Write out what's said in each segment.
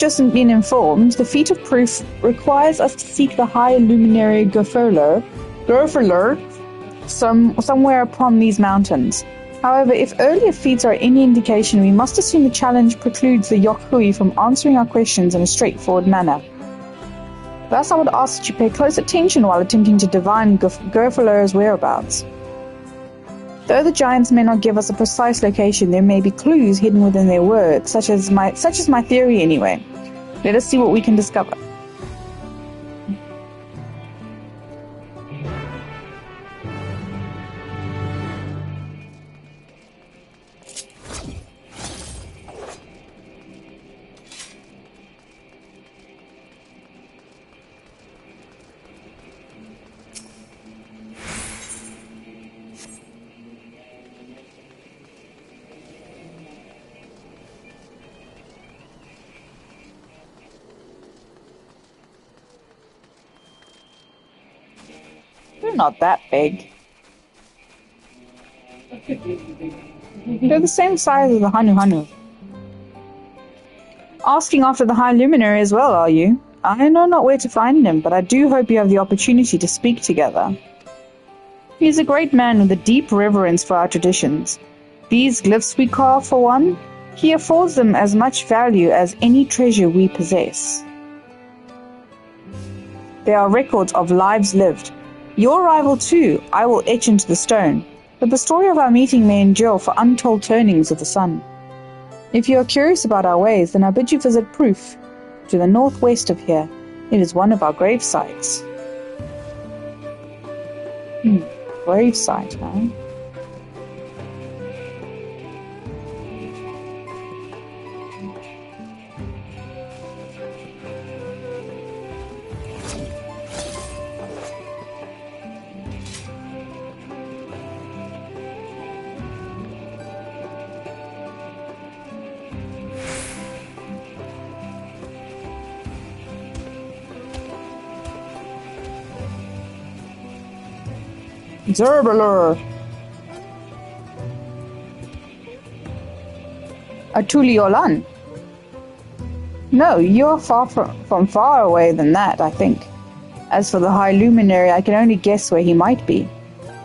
Just been informed, the feat of proof requires us to seek the high luminary Gerfurler somewhere upon these mountains. However, if earlier feats are any indication, we must assume the challenge precludes the Yokhui from answering our questions in a straightforward manner. Thus, I would ask that you pay close attention while attempting to divine Gerfurler's whereabouts. Though the giants may not give us a precise location, there may be clues hidden within their words, such as my theory anyway. Let us see what we can discover. They're not that big. They're the same size as the Hanu. Asking after the High Luminary as well, are you? I know not where to find him, but I do hope you have the opportunity to speak together. He is a great man with a deep reverence for our traditions. These glyphs we carve, for one, he affords them as much value as any treasure we possess. They are records of lives lived. Your arrival, too, I will etch into the stone, but the story of our meeting may endure for untold turnings of the sun. If you are curious about our ways, then I bid you visit Proof, to the northwest of here. It is one of our grave sites. Grave site, huh? Zerbeler! Atuliolan? No, you're far from far away than that, I think. As for the High Luminary, I can only guess where he might be.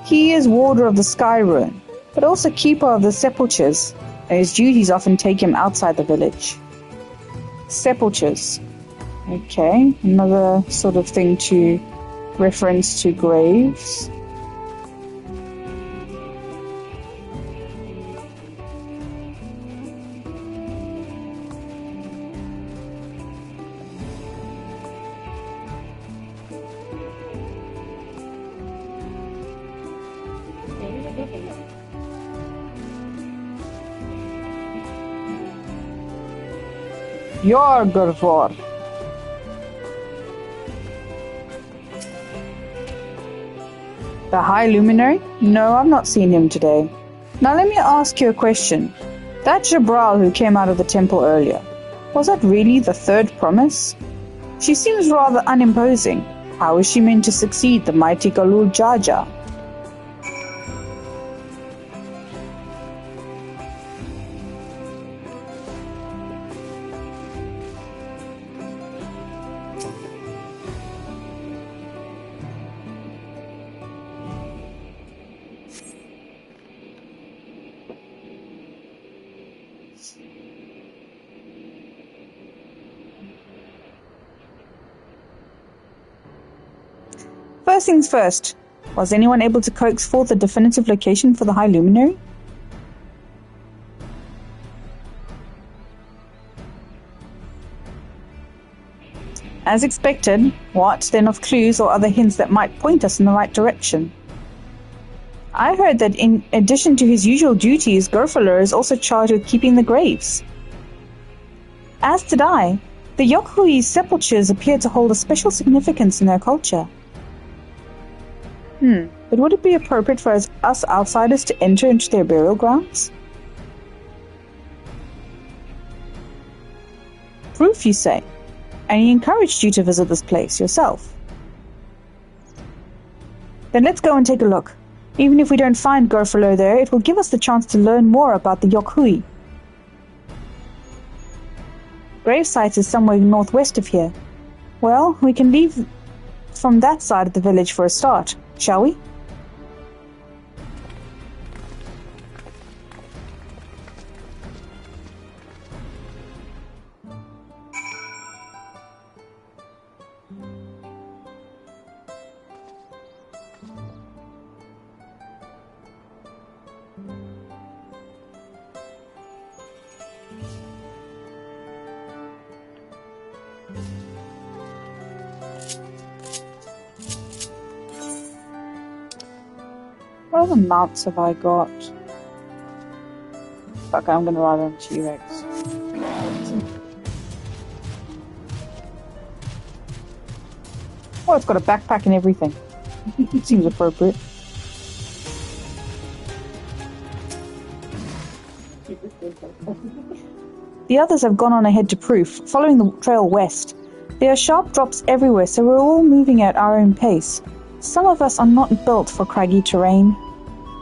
He is Warder of the Sky Ruin, but also Keeper of the Sepulchres, and his duties often take him outside the village. Sepulchres. Okay, another sort of thing to reference to graves. Jorgervor. The High Luminary? No, I've not seen him today. Now let me ask you a question. That Jabral who came out of the temple earlier, was that really the third promise? She seems rather unimposing. How is she meant to succeed the mighty Galul Jaja? First things first, was anyone able to coax forth a definitive location for the High Luminary? As expected, what then of clues or other hints that might point us in the right direction? I heard that in addition to his usual duties, Gerfurler is also charged with keeping the graves. As did I. The Yokhui's sepulchres appear to hold a special significance in their culture. But would it be appropriate for us outsiders to enter into their burial grounds? Proof, you say? And he encouraged you to visit this place yourself. Then let's go and take a look. Even if we don't find Gerfurler there, it will give us the chance to learn more about the Yokhui. gravesite is somewhere northwest of here. Well, we can leave from that side of the village for a start, shall we? What other mounts have I got? Fuck, I'm gonna ride on T-Rex. Oh, it's got a backpack and everything. Seems appropriate. The others have gone on ahead to Proof, following the trail west. There are sharp drops everywhere, so we're all moving at our own pace. Some of us are not built for craggy terrain.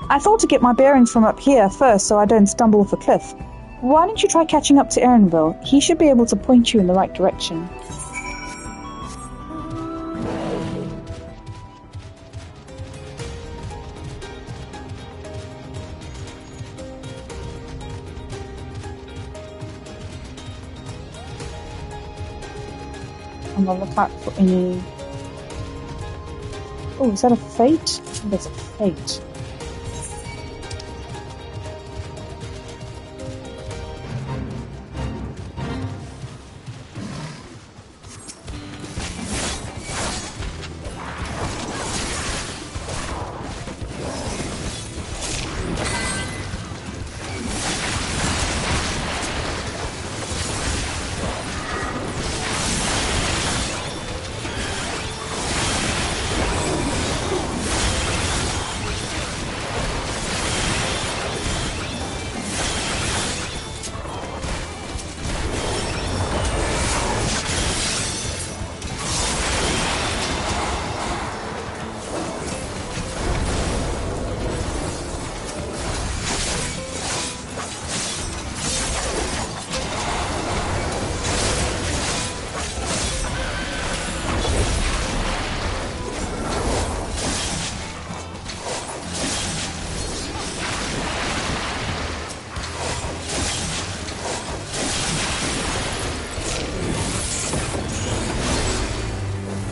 I thought to get my bearings from up here first so I don't stumble off a cliff. Why don't you try catching up to Aaronville? He should be able to point you in the right direction. I'm on the lookout for any... Oh, is that a fate? There's a fate.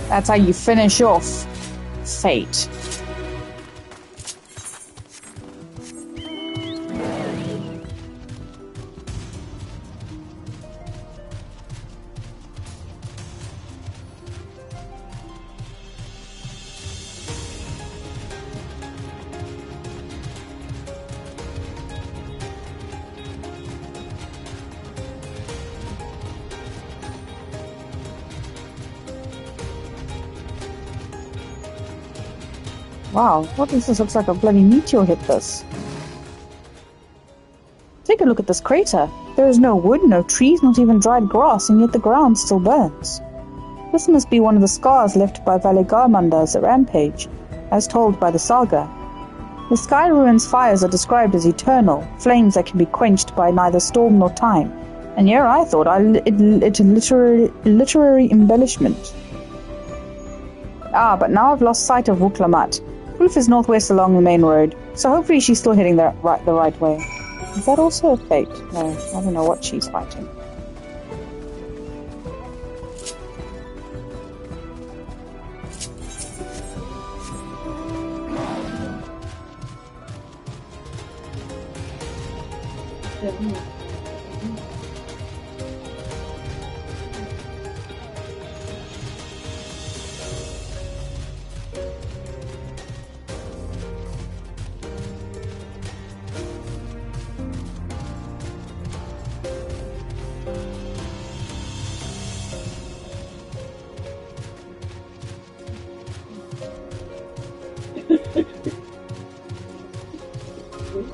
That's how you finish off fate. Wow, what is this? Looks like a bloody meteor hit this. Take a look at this crater. There is no wood, no trees, not even dried grass, and yet the ground still burns. This must be one of the scars left by Valigarmanda as a rampage, as told by the saga. The Sky Ruins fires are described as eternal, flames that can be quenched by neither storm nor time, and here I thought it a literary embellishment. Ah, but now I've lost sight of Wuklamat. Proof is northwest along the main road, so hopefully she's still heading the right way. Is that also a fate? No, I don't know what she's fighting.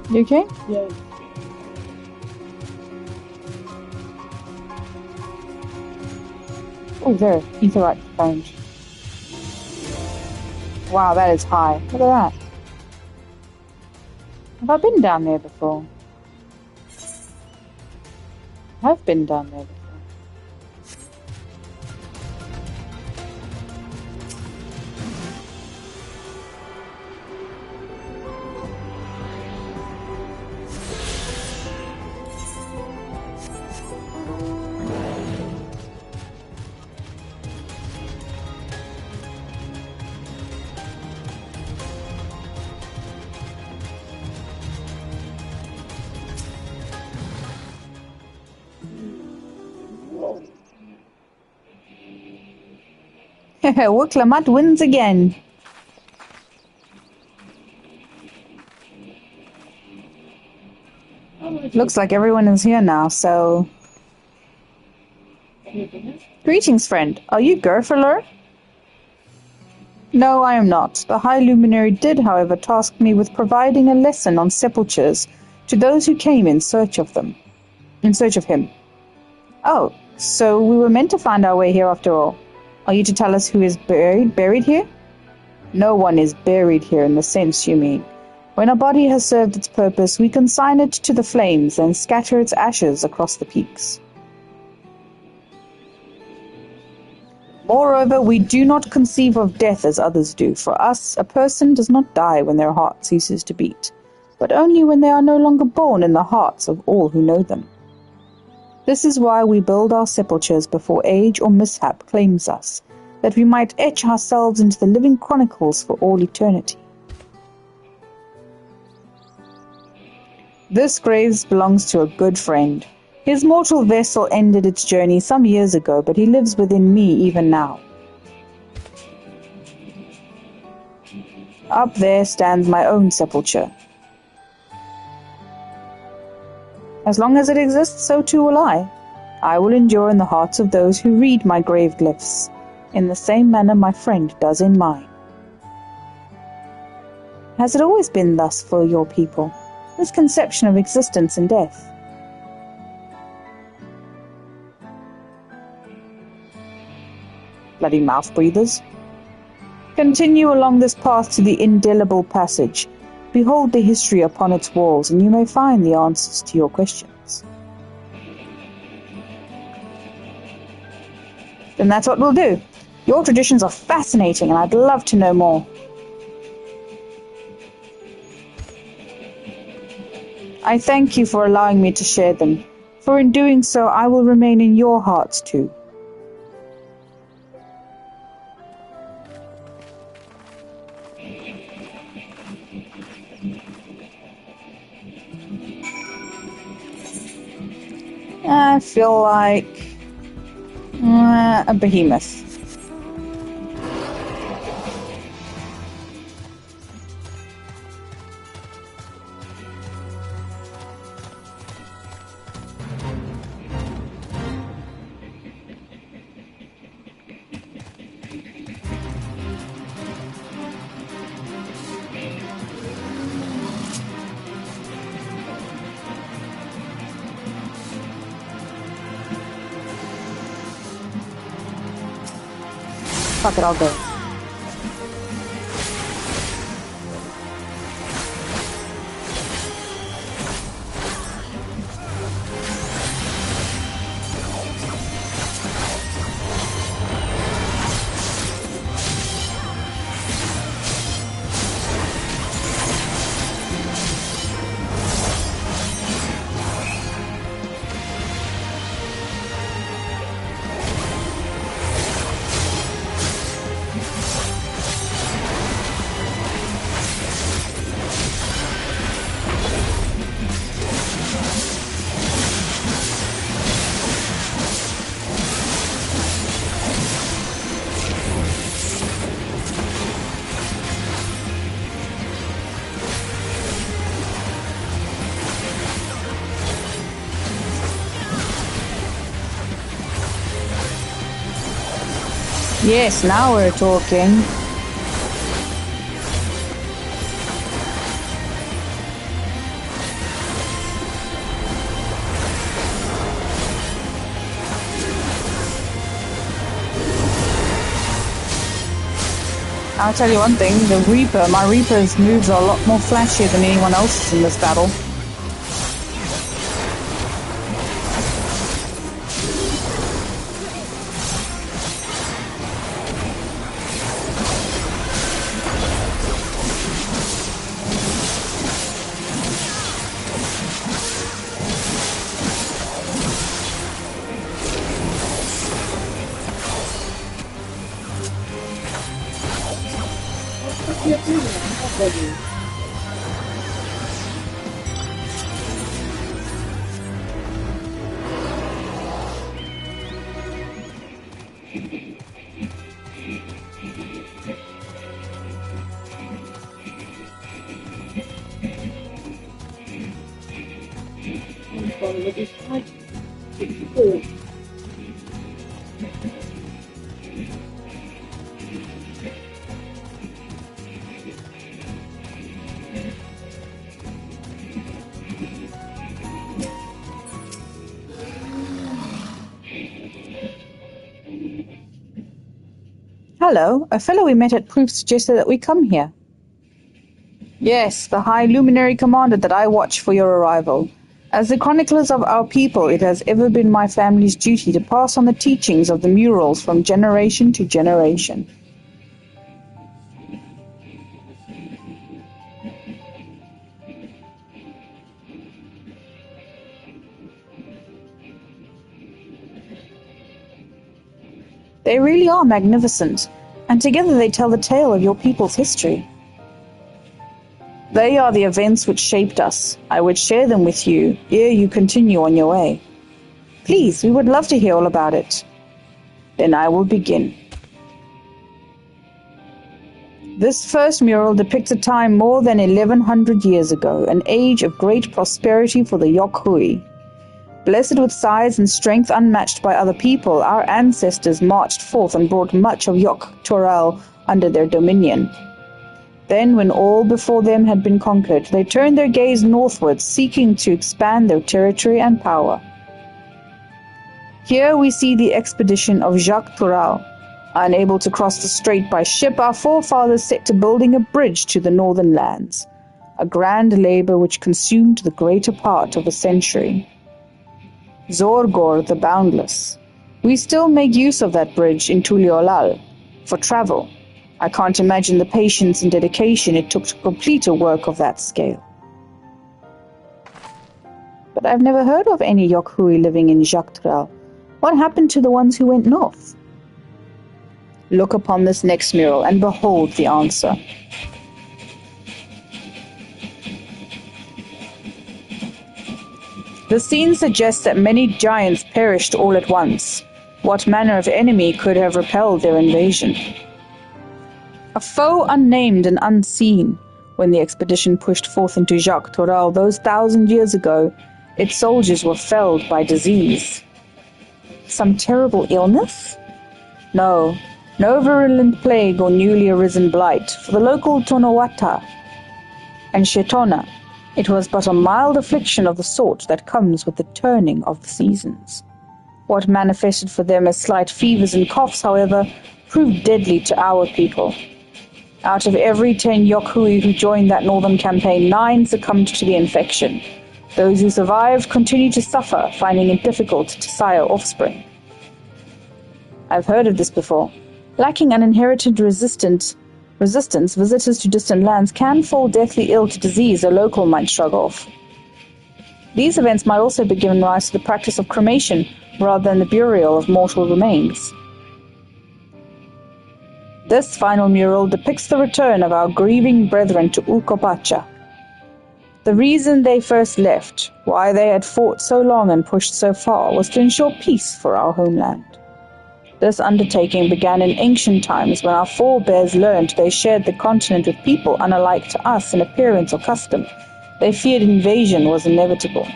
You okay? Yeah. Oh, there. Etherite found. Wow, that is high. Look at that. Have I been down there before? I've been down there before. Wiklamat wins again. Looks like everyone is here now, so... Greetings, friend. Are you Gerfeler? No, I am not. The High Luminary did, however, task me with providing a lesson on sepulchres to those who came in search of them. In search of him. Oh, so we were meant to find our way here after all. Are you to tell us who is buried here? No one is buried here in the sense you mean. When a body has served its purpose, we consign it to the flames and scatter its ashes across the peaks. Moreover, we do not conceive of death as others do. For us, a person does not die when their heart ceases to beat, but only when they are no longer born in the hearts of all who know them. This is why we build our sepulchres before age or mishap claims us, that we might etch ourselves into the living chronicles for all eternity. This grave belongs to a good friend. His mortal vessel ended its journey some years ago, but he lives within me even now. Up there stands my own sepulchre. As long as it exists, so too will I. I will endure in the hearts of those who read my grave glyphs, in the same manner my friend does in mine. Has it always been thus for your people, this conception of existence and death? Bloody mouth breathers. Continue along this path to the indelible passage. Behold the history upon its walls, and you may find the answers to your questions. Then that's what we'll do. Your traditions are fascinating, and I'd love to know more. I thank you for allowing me to share them, for in doing so I will remain in your hearts too. I feel like a behemoth. Fuck it, I'll go. Yes, now we're talking. I'll tell you one thing, my Reaper's moves are a lot more flashier than anyone else's in this battle. Hello, a fellow we met at Proof suggested that we come here. Yes, the High Luminary commanded that I watch for your arrival. As the chroniclers of our people, it has ever been my family's duty to pass on the teachings of the murals from generation to generation. They really are magnificent, and together they tell the tale of your people's history. They are the events which shaped us. I would share them with you ere you continue on your way. Please, we would love to hear all about it. Then I will begin. This first mural depicts a time more than 1100 years ago, an age of great prosperity for the Yokhui. Blessed with size and strength unmatched by other people, our ancestors marched forth and brought much of Dawntrail under their dominion. Then, when all before them had been conquered, they turned their gaze northwards, seeking to expand their territory and power. Here we see the expedition of Dawntrail. Unable to cross the strait by ship, our forefathers set to building a bridge to the northern lands, a grand labor which consumed the greater part of a century. Zorgor the Boundless. We still make use of that bridge in Tuliolal for travel. I can't imagine the patience and dedication it took to complete a work of that scale. But I've never heard of any Yokhui living in Dawntrail. What happened to the ones who went north? Look upon this next mural and behold the answer. The scene suggests that many giants perished all at once. What manner of enemy could have repelled their invasion? A foe unnamed and unseen. When the expedition pushed forth into Dawntrail those 1,000 years ago, its soldiers were felled by disease. Some terrible illness? No virulent plague or newly arisen blight. For the local Tonawata and Shetona, it was but a mild affliction of the sort that comes with the turning of the seasons. What manifested for them as slight fevers and coughs, however, proved deadly to our people. Out of every 10 Yokhui who joined that northern campaign, 9 succumbed to the infection. Those who survived continued to suffer, finding it difficult to sire offspring. I've heard of this before. Lacking an inherited resistance, visitors to distant lands can fall deathly ill to disease a local might shrug off. These events might also be given rise to the practice of cremation rather than the burial of mortal remains. This final mural depicts the return of our grieving brethren to Ukopacha. The reason they first left, why they had fought so long and pushed so far, was to ensure peace for our homeland. This undertaking began in ancient times when our forebears learned they shared the continent with people unalike to us in appearance or custom. They feared invasion was inevitable.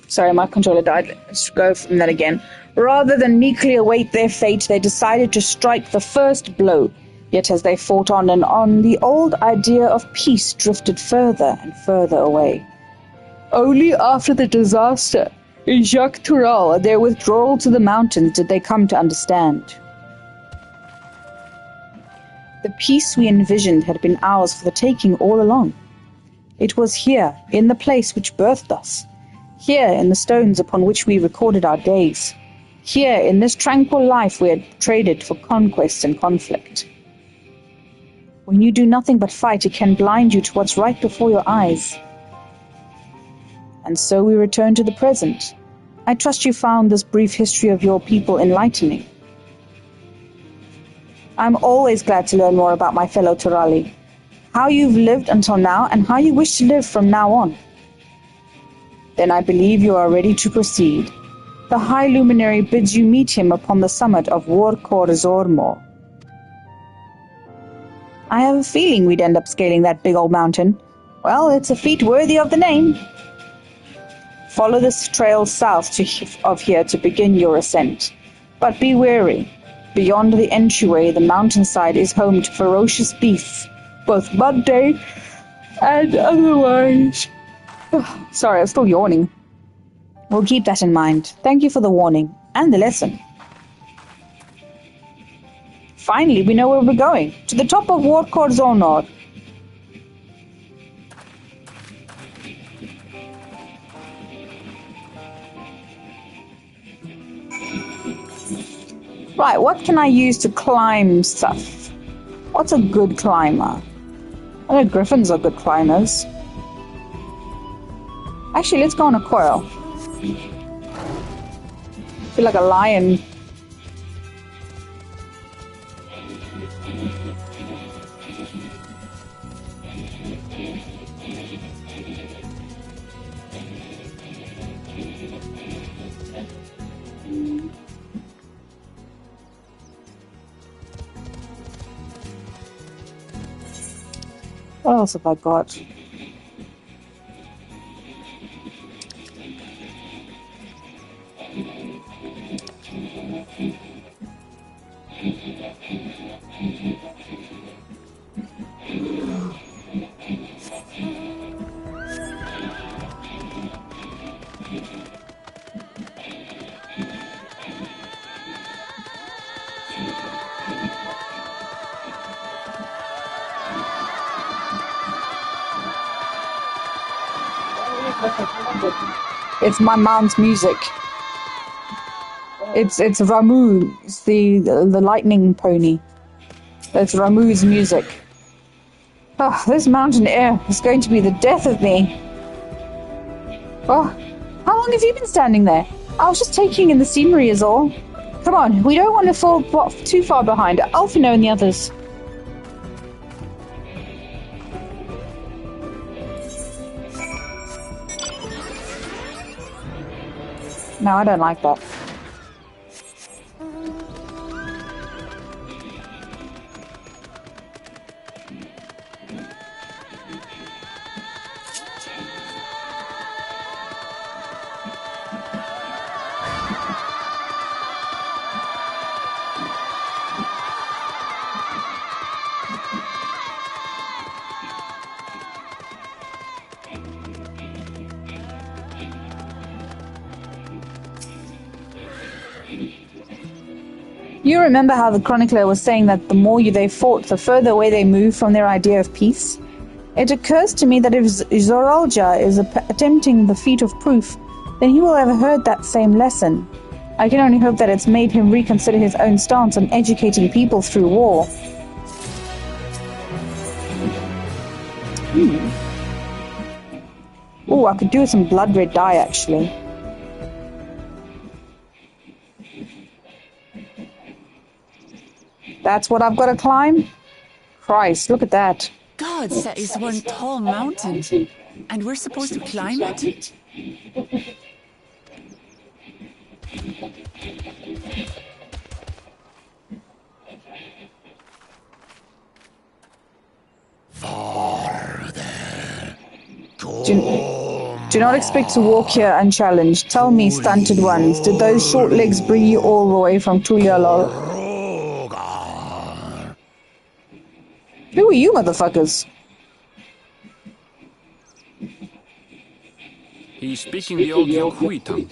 Sorry, my controller died. Let's go from that again. Rather than meekly await their fate, they decided to strike the first blow. Yet as they fought on and on, the old idea of peace drifted further and further away. Only after the disaster in Dawntrail and their withdrawal to the mountains did they come to understand. The peace we envisioned had been ours for the taking all along. It was here, in the place which birthed us. Here, in the stones upon which we recorded our days. Here, in this tranquil life, we had traded for conquest and conflict. When you do nothing but fight, it can blind you to what's right before your eyes. And so we return to the present. I trust you found this brief history of your people enlightening. I'm always glad to learn more about my fellow Turali, how you've lived until now and how you wish to live from now on. Then I believe you are ready to proceed. The High Luminary bids you meet him upon the summit of Warkor Zormo. I have a feeling we'd end up scaling that big old mountain. Well, it's a feat worthy of the name. Follow this trail south of here to begin your ascent. But be wary. Beyond the entryway, the mountainside is home to ferocious beasts, both mundane and otherwise. Sorry, I'm still yawning. We'll keep that in mind. Thank you for the warning and the lesson. Finally, we know where we're going. To the top of Warkor Zonor. Right, what can I use to climb stuff? What's a good climber? I know griffins are good climbers. Actually, let's go on a coil. I feel like a lion. What else have I got? It's my mom's music. It's Ramu. It's the lightning pony. It's Ramu's music. Oh, this mountain air is going to be the death of me. Oh, how long have you been standing there? I was just taking in the scenery is all. Come on, we don't want to fall too far behind. Alfino and the others. No, I don't like that. You remember how the chronicler was saying that the more they fought, the further away they moved from their idea of peace? It occurs to me that if Zoralja is attempting the feat of proof, then he will have heard that same lesson. I can only hope that it's made him reconsider his own stance on educating people through war. Oh, I could do with some blood red dye, actually. That's what I've got to climb? Christ, look at that. Gods, that is one tall mountain. And we're supposed to climb it? Farther. Do not expect to walk here unchallenged. Tell me, stunted ones, did those short legs bring you all the way from Tulialol? Who are you, motherfuckers? He's speaking the old Yokhui tongue.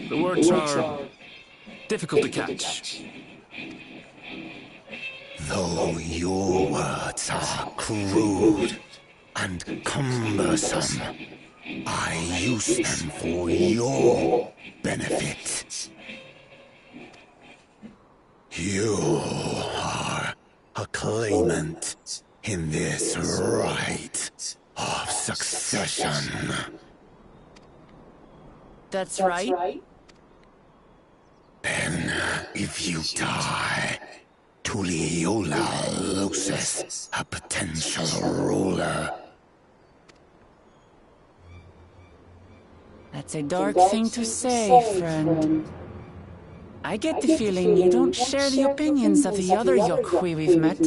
The words are difficult to catch. Though your words are crude and cumbersome, I use them for your benefit. You are a claimant in this right of succession. That's right. Then, if you die, Tuliyola loses a potential ruler. That's a dark thing to say, friend. I get the feeling you don't share the opinions of the other Yokwi we've met.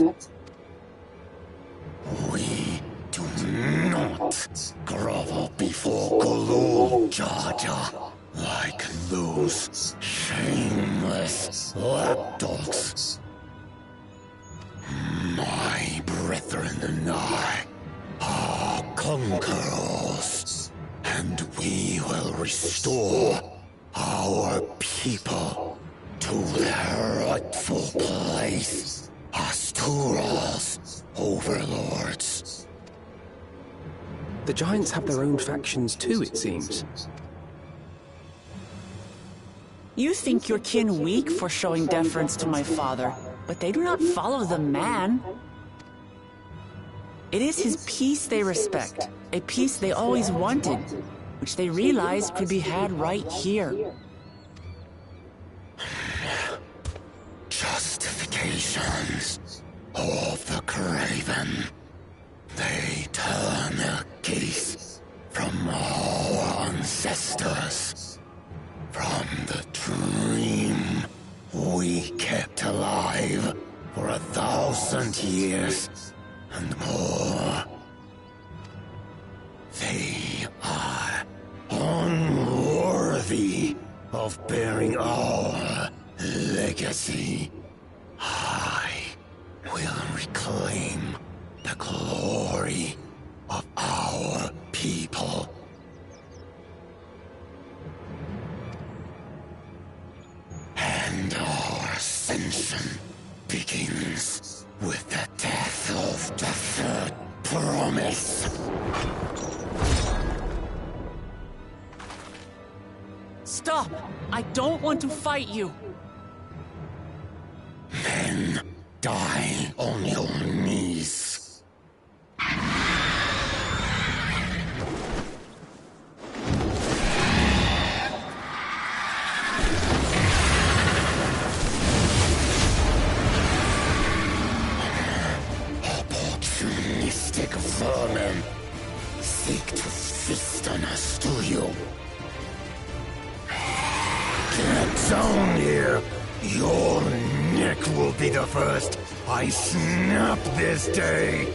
We do not grovel before Golul, Jaja, like those shameless lapdogs. My brethren and I are conquerors, and we will restore our people to their rightful place as Tural's overlords. The Giants have their own factions too, it seems. You think your kin weak for showing deference to my father, but they do not follow the man. It is his peace they respect, a peace they always wanted, which they realize could be had right here. Justifications of the craven. They turn their gaze from our ancestors, from the dream we kept alive for 1,000 years and more. They are unworthy of bearing our legacy. I will reclaim the glory of our people. And our ascension begins with the death of the third promise. Stop! I don't want to fight you! Then die on your knees. Opportunistic vermin seek to feast on us, do you? Get down here! Your neck will be the first I snap this day!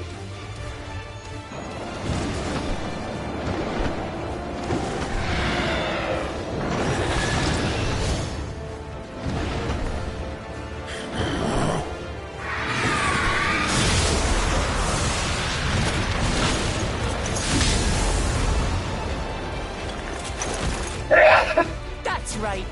That's right!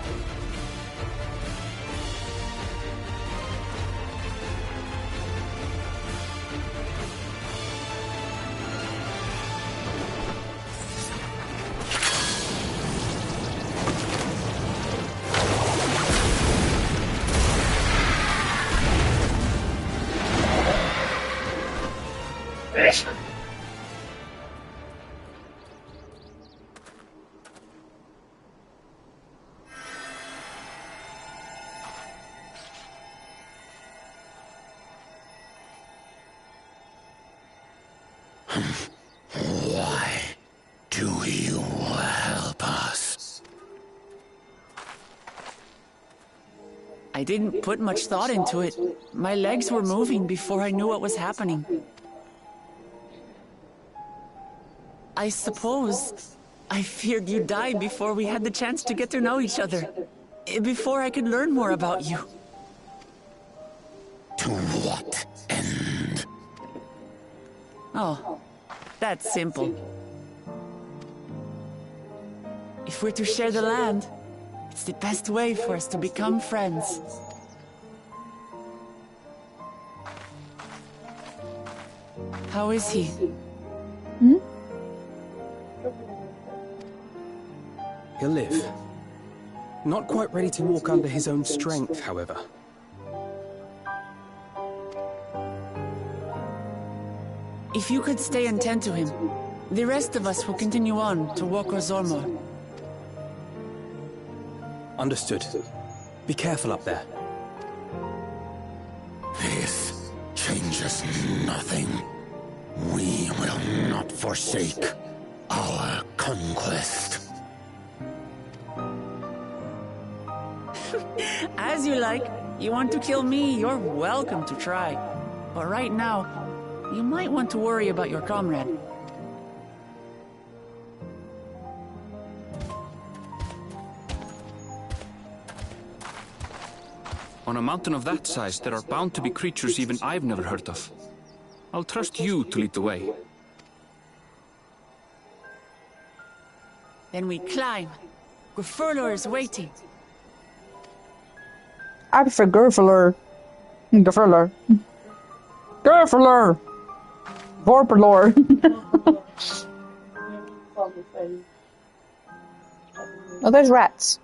Why do you help us? I didn't put much thought into it. My legs were moving before I knew what was happening. I suppose I feared you'd die before we had the chance to get to know each other. Before I could learn more about you. To what end? Oh, that's simple. If we're to share the land, it's the best way for us to become friends. How is he? He'll live. Not quite ready to walk under his own strength, however. If you could stay and tend to him, the rest of us will continue on to Walker Zormor. Understood. Be careful up there. This changes nothing. We will not forsake our conquest. As you like. You want to kill me, you're welcome to try. But right now, you might want to worry about your comrade. On a mountain of that size, there are bound to be creatures even I've never heard of. I'll trust you to lead the way. Then we climb. Gefurler is waiting. I prefer Gerfler. Gerfler. Gerfler! Vorpelor. Oh, there's rats.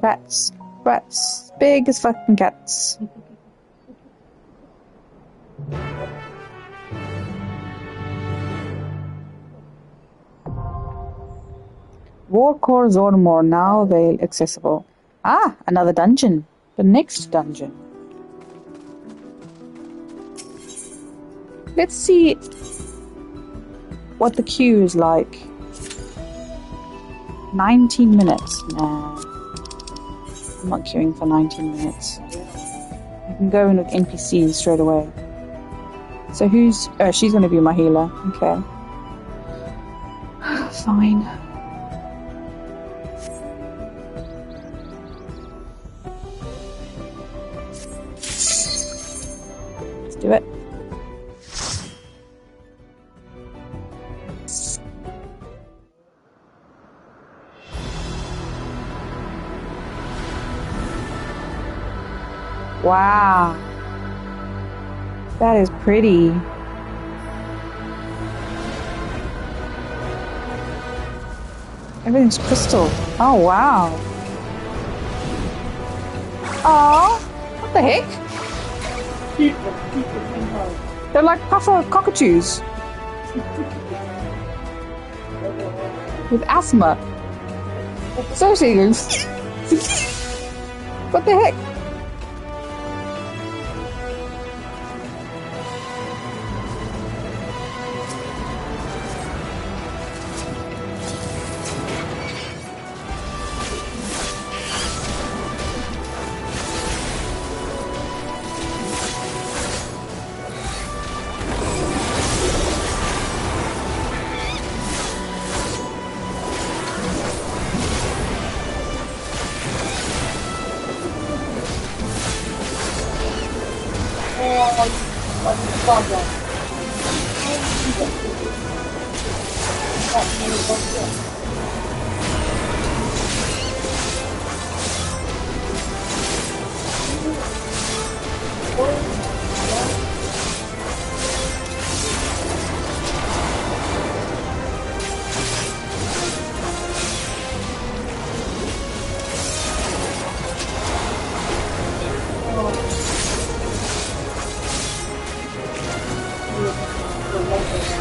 Rats. Rats. Big as fucking cats. Warcore Zormor now they accessible. Ah, another dungeon. The next dungeon. Let's see what the queue is like. 19 minutes. Nah. I'm not queuing for 19 minutes. I can go in with NPCs straight away. So who's... Oh, she's going to be my healer. Okay. Fine. Let's do it. Wow. That is pretty. Everything's crystal. Oh, wow. Oh, what the heck? They're like puffer cockatoos. With asthma. Seriously. What the heck?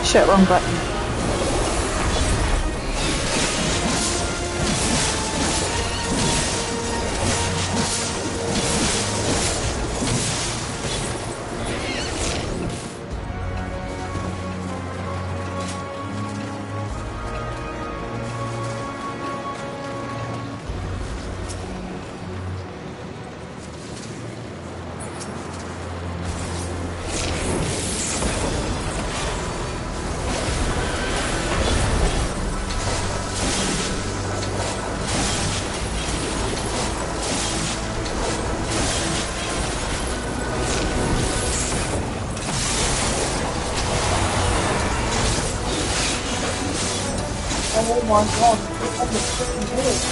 Shit, wrong button. Oh my god, look at the freaking village.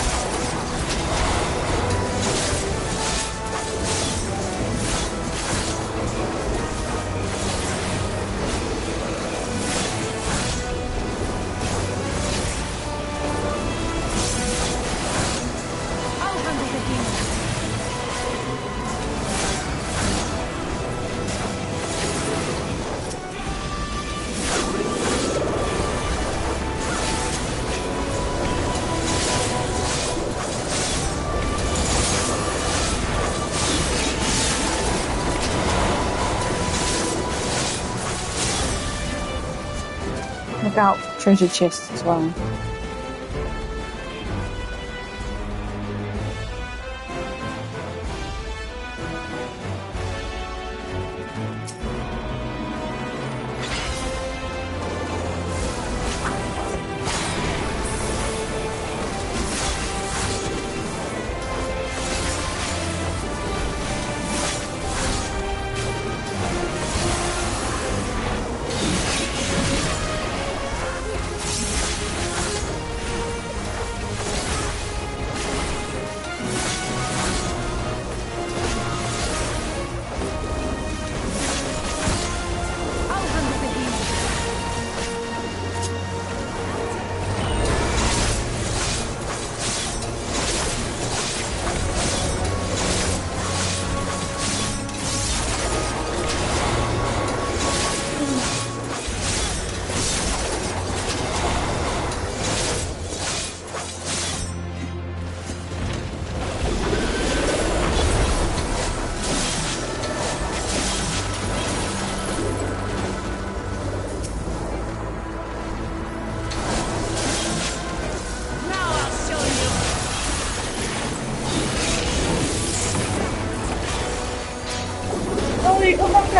out treasure chests as well.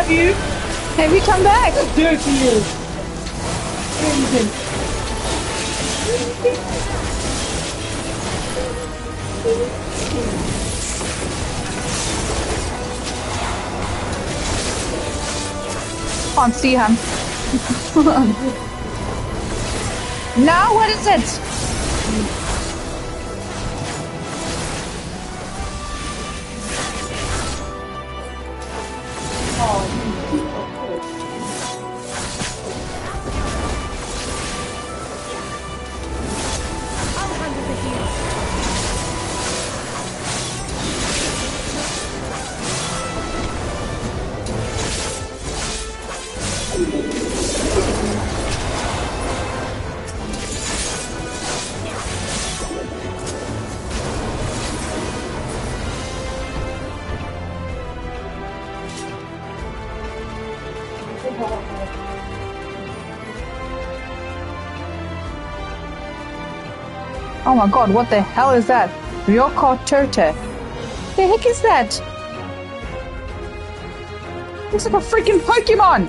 Have you come back? Dirty you. Can't see him. Now what is it? Oh my god, what the hell is that? Ryoko Turte. The heck is that? Looks like a freaking Pokemon!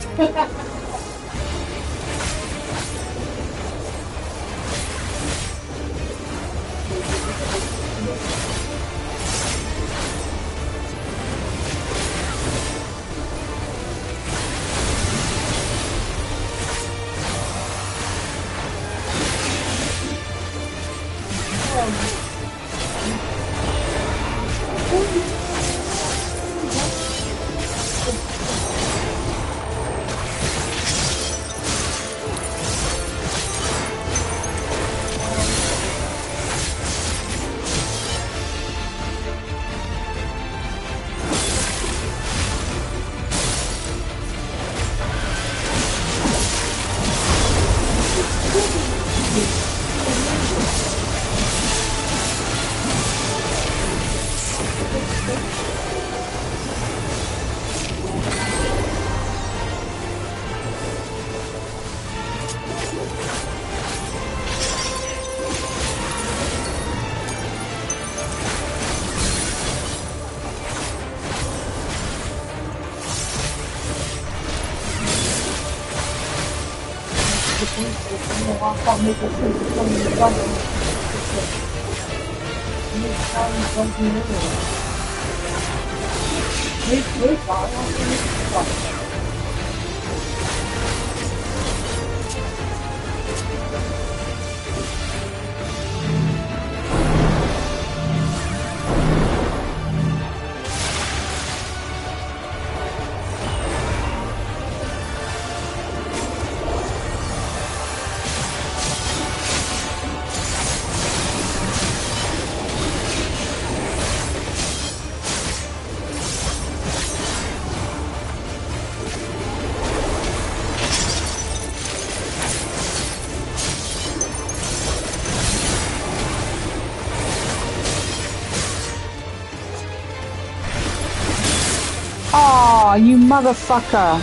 Aw, you motherfucker.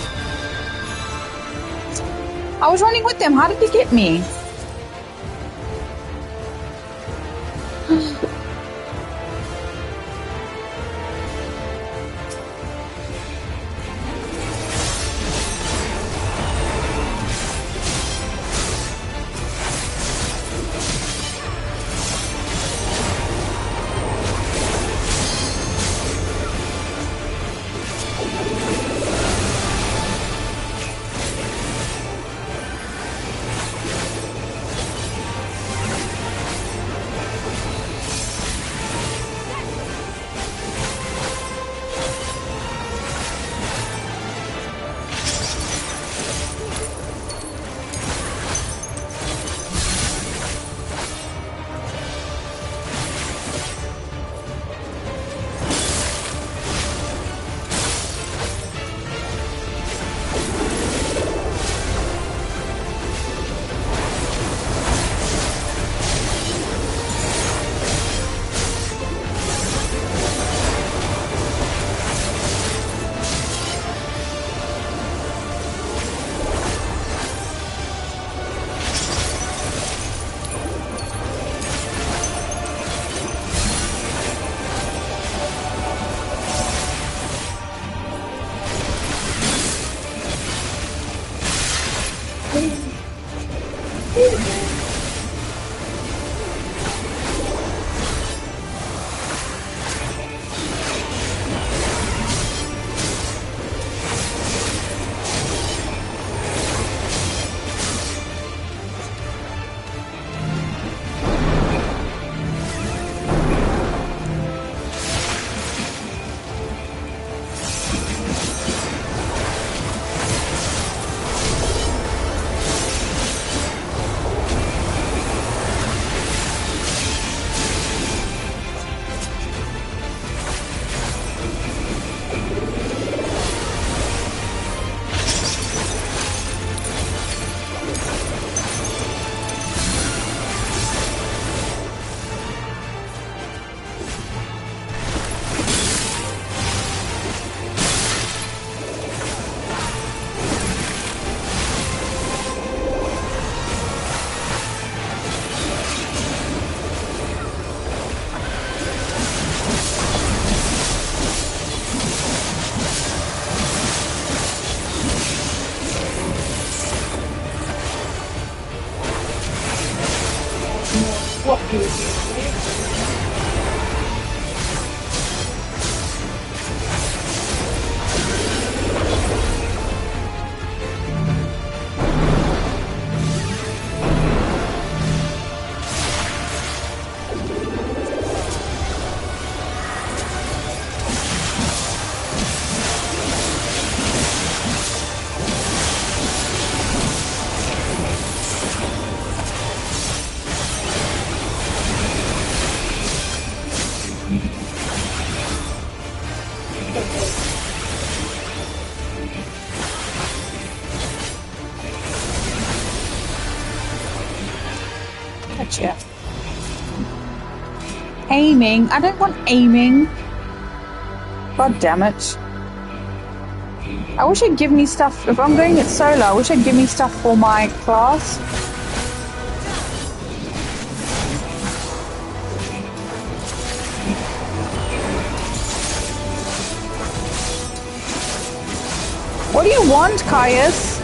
I was running with them. How did he get me? Gotcha. Aiming. I don't want aiming. God damn it. I wish it'd give me stuff. If I'm doing it solo, I wish it'd give me stuff for my class. What do you want, Caius?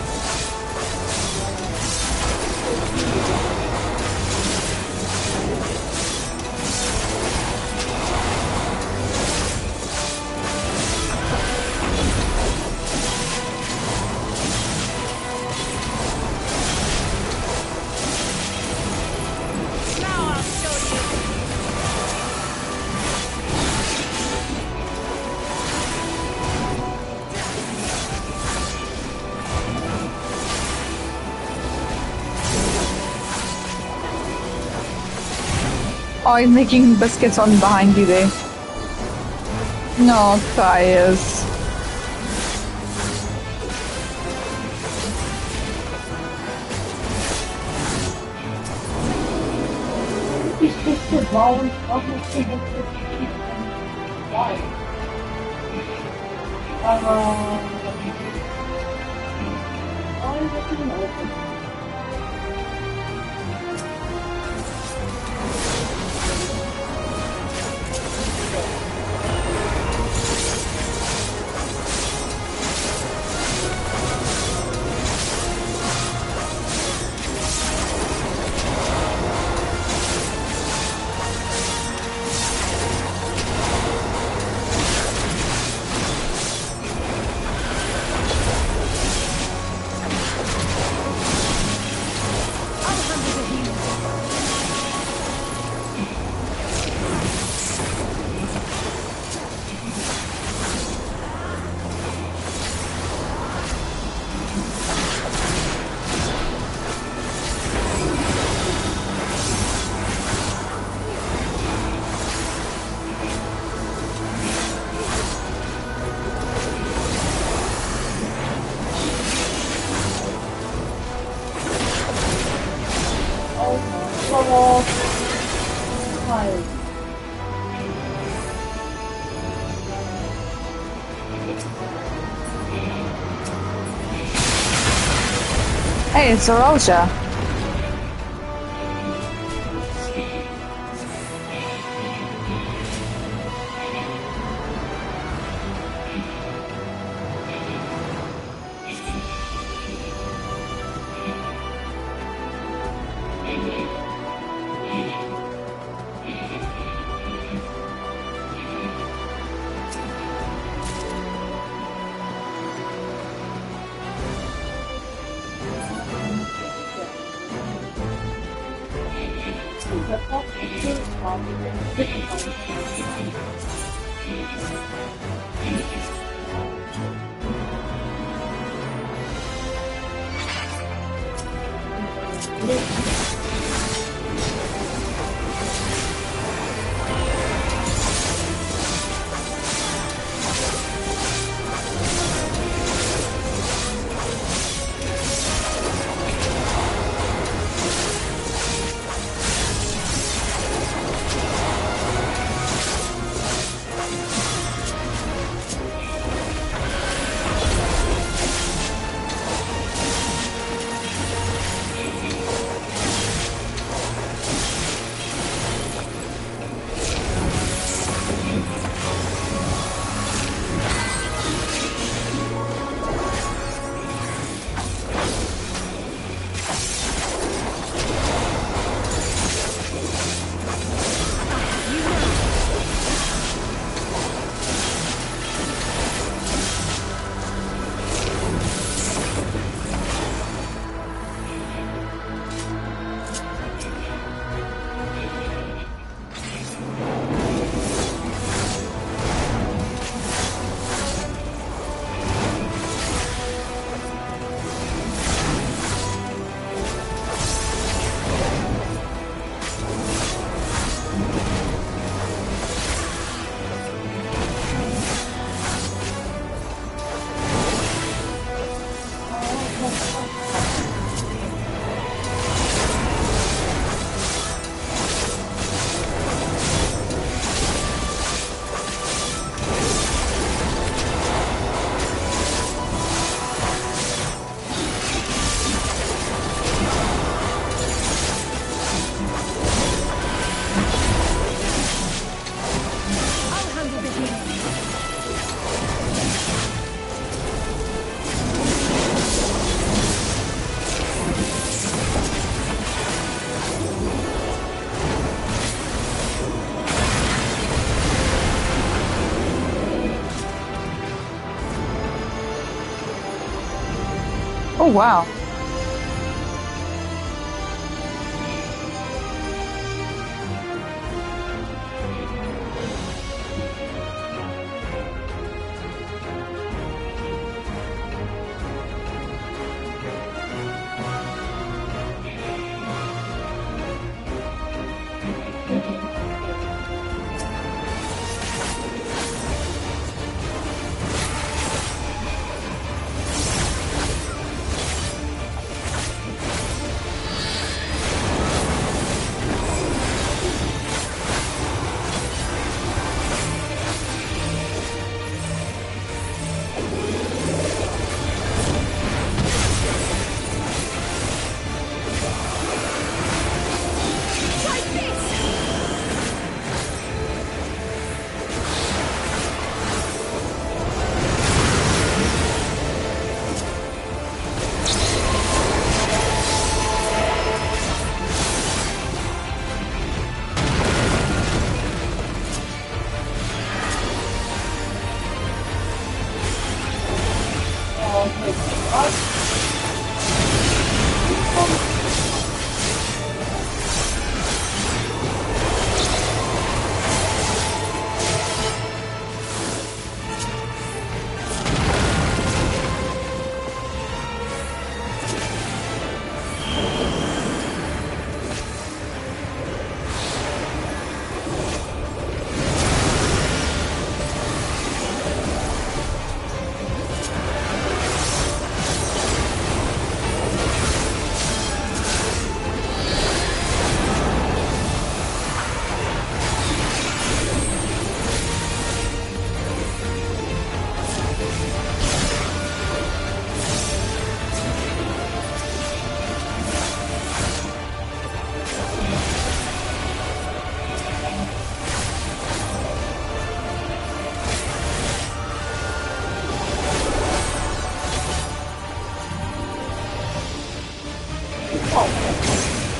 Oh, he's making biscuits on behind you there. No, Caius. Hey, it's Arosha. Oh, wow.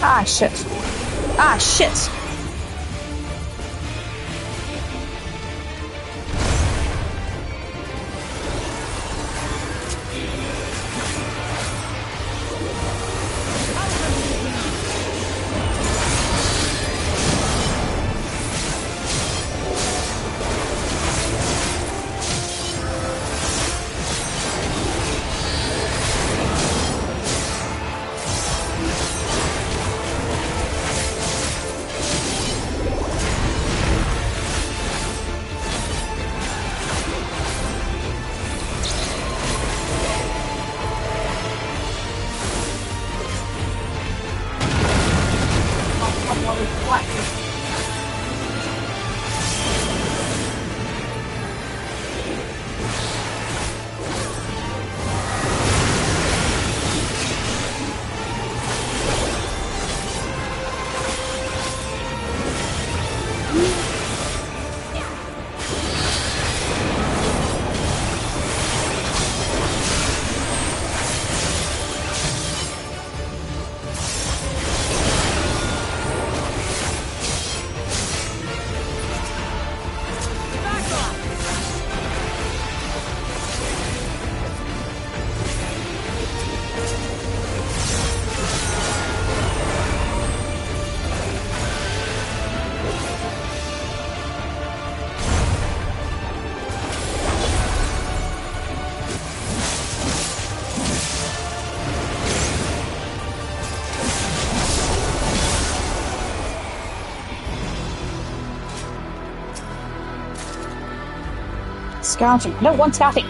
Ah, shit. Ah, shit. Scouting. No one scouting.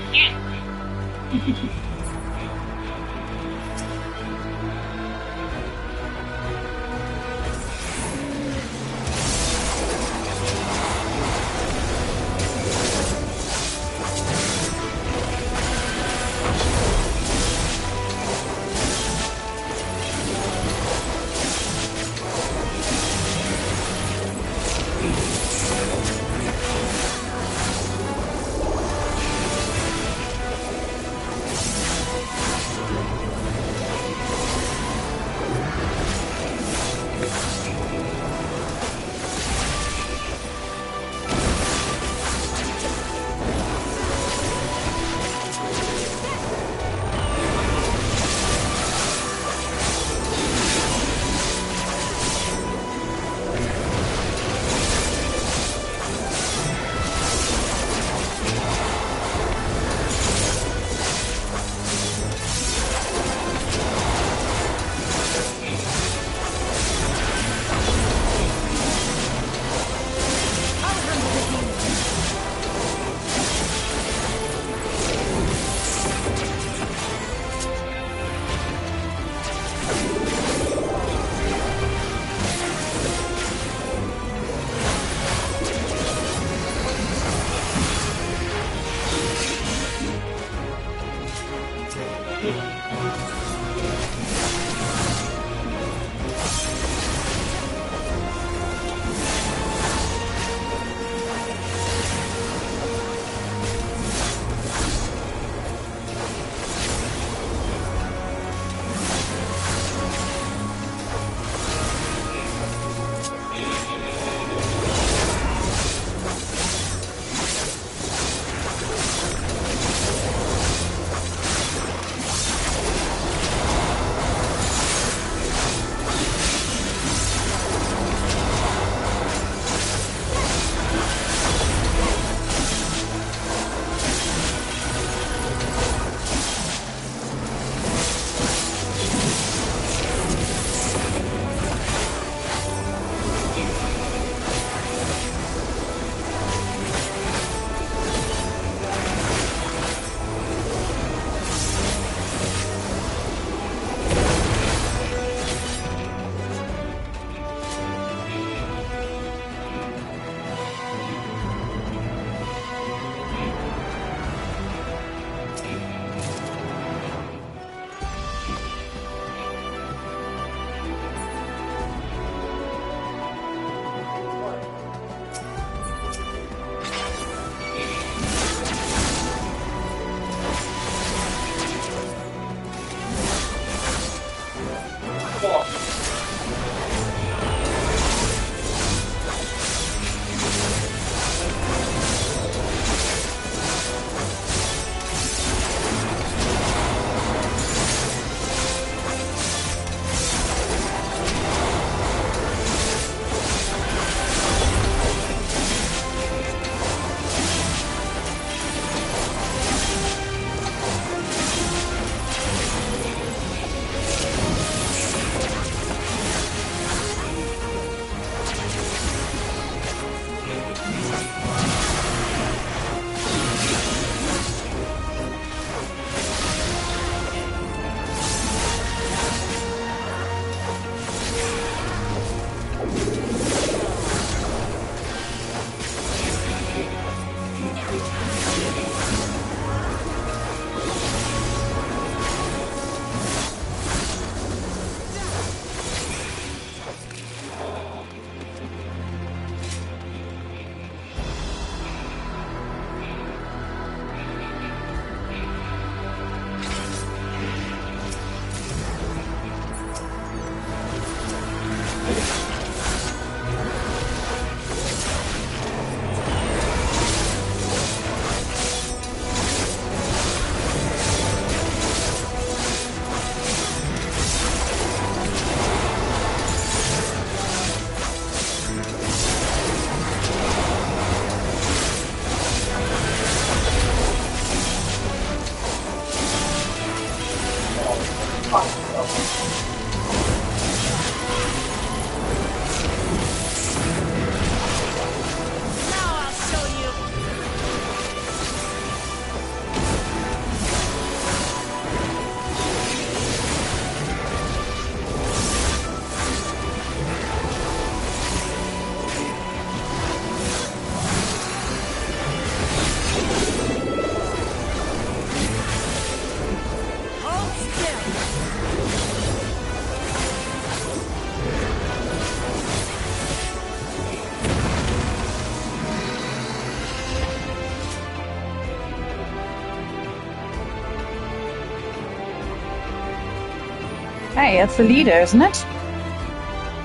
Hey, that's the leader, isn't it?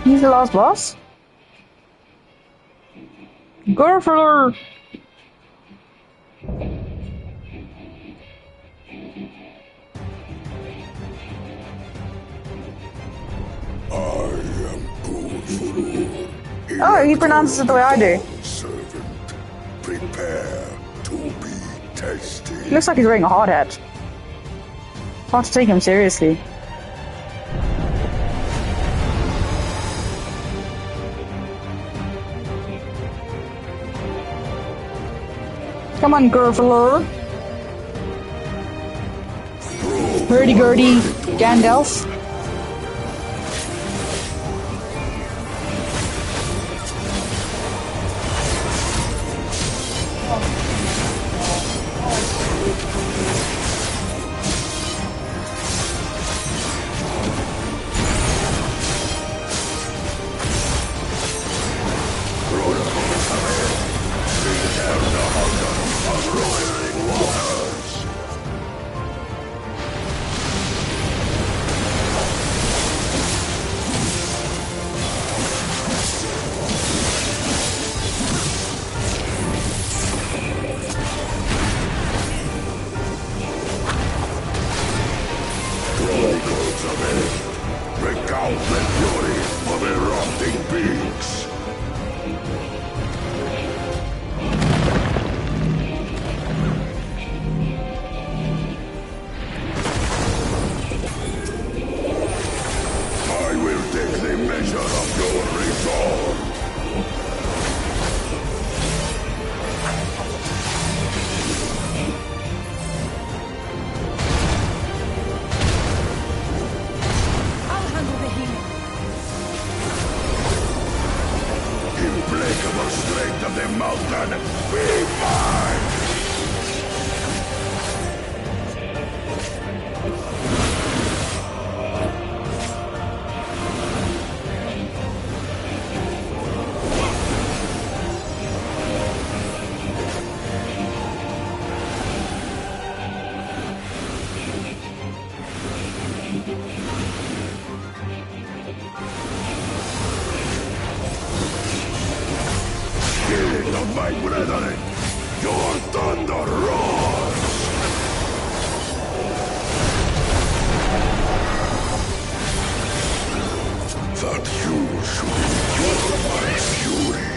He's the last boss? Gurfler! Oh, he pronounces it the way I do. Servant, prepare to be tested. He looks like he's wearing a hard hat. Hard to take him seriously. Come on, Gurfler. Hurdy-gurdy, Gandalf. Recount the fury of erupting peaks. I will take the measure of your resolve. Implacable strength of the mountain, be mine! King of my brethren, your thunder roars! That you should endure my fury.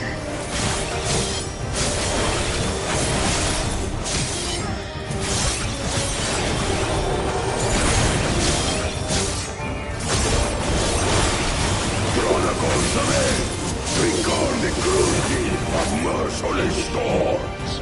Chronicles of Hell, record the cruelty of merciless storms.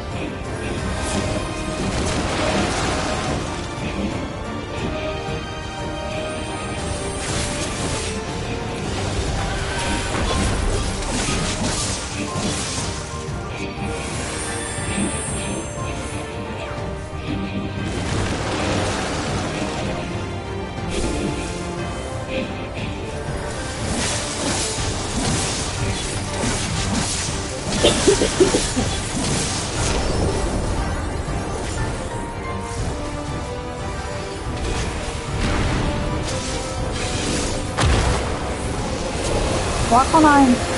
Why can't I?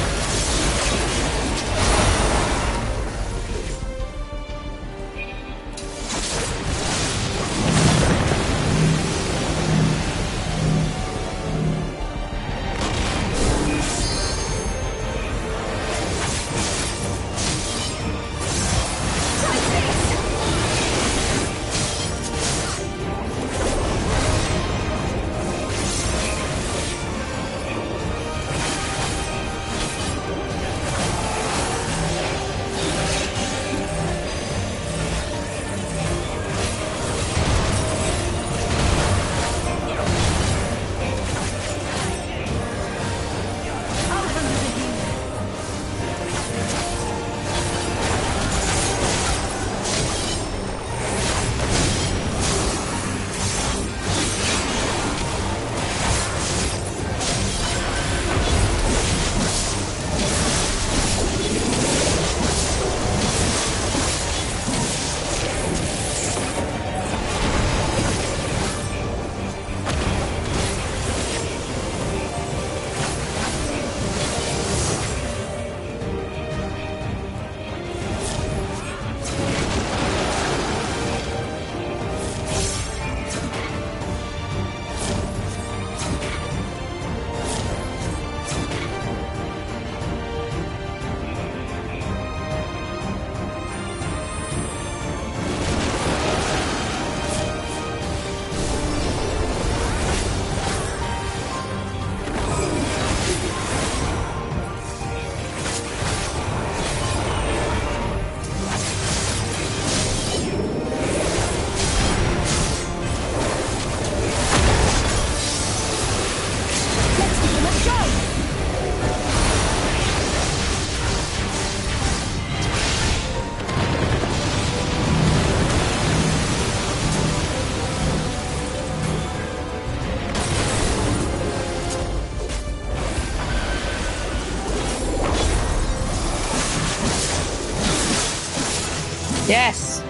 Yes!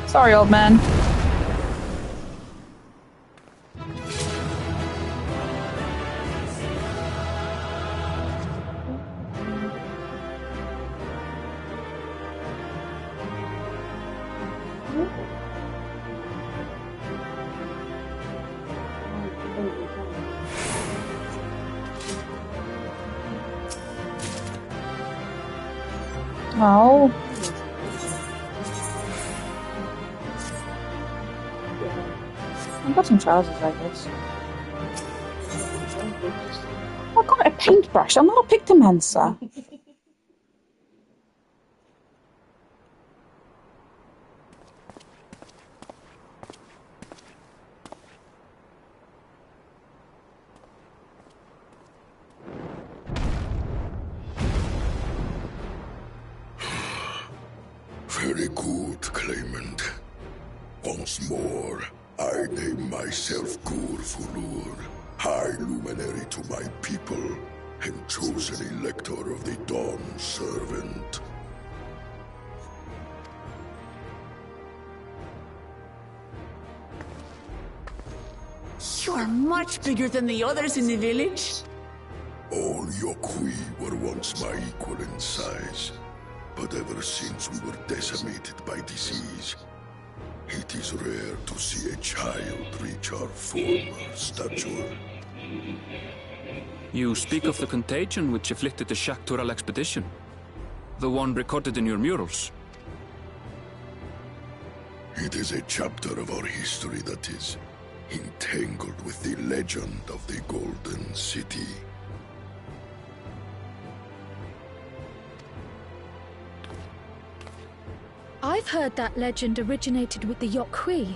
Sorry, old man. Oh. I've got some trousers, I guess. I've got a paintbrush. I'm not a pictomancer. Very good, claimant. Once more, I name myself Gurfulur, High Luminary to my people, and chosen Elector of the Dawn Servant. You are much bigger than the others in the village. All Yokui were once my equal in size, but ever since we were decimated by disease, it is rare to see a child reach our former stature. You speak of the contagion which afflicted the Shaktural expedition? The one recorded in your murals? It is a chapter of our history that is entangled with the legend of the Golden City. I've heard that legend originated with the Yokui.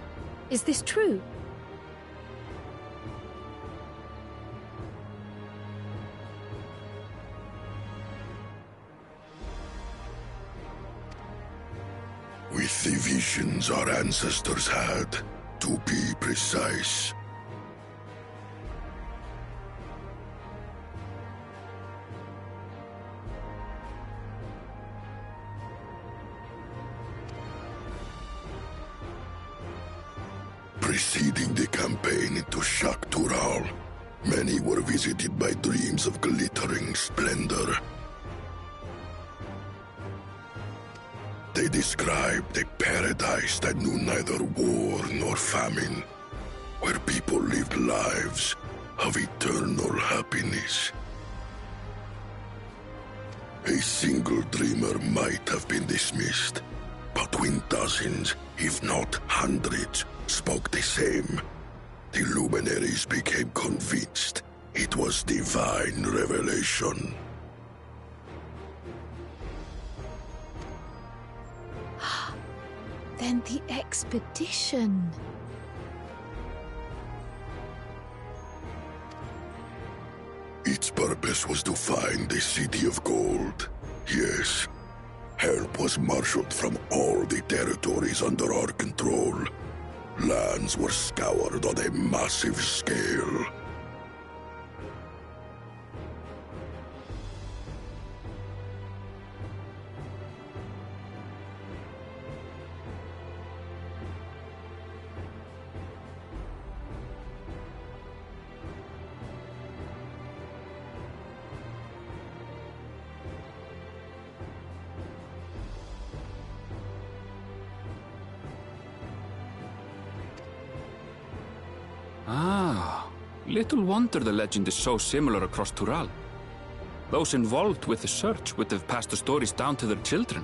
Is this true? With the visions our ancestors had, to be precise. Preceding the campaign into Shaktural, many were visited by dreams of glittering splendor. They described a paradise that knew neither war nor famine, where people lived lives of eternal happiness. A single dreamer might have been dismissed, but when dozens, if not hundreds, spoke the same, the luminaries became convinced it was divine revelation. Then the expedition. Its purpose was to find the City of Gold. Yes. Help was marshaled from all the territories under our control. Lands were scoured on a massive scale. Ah, little wonder the legend is so similar across Tural. Those involved with the search would have passed the stories down to their children.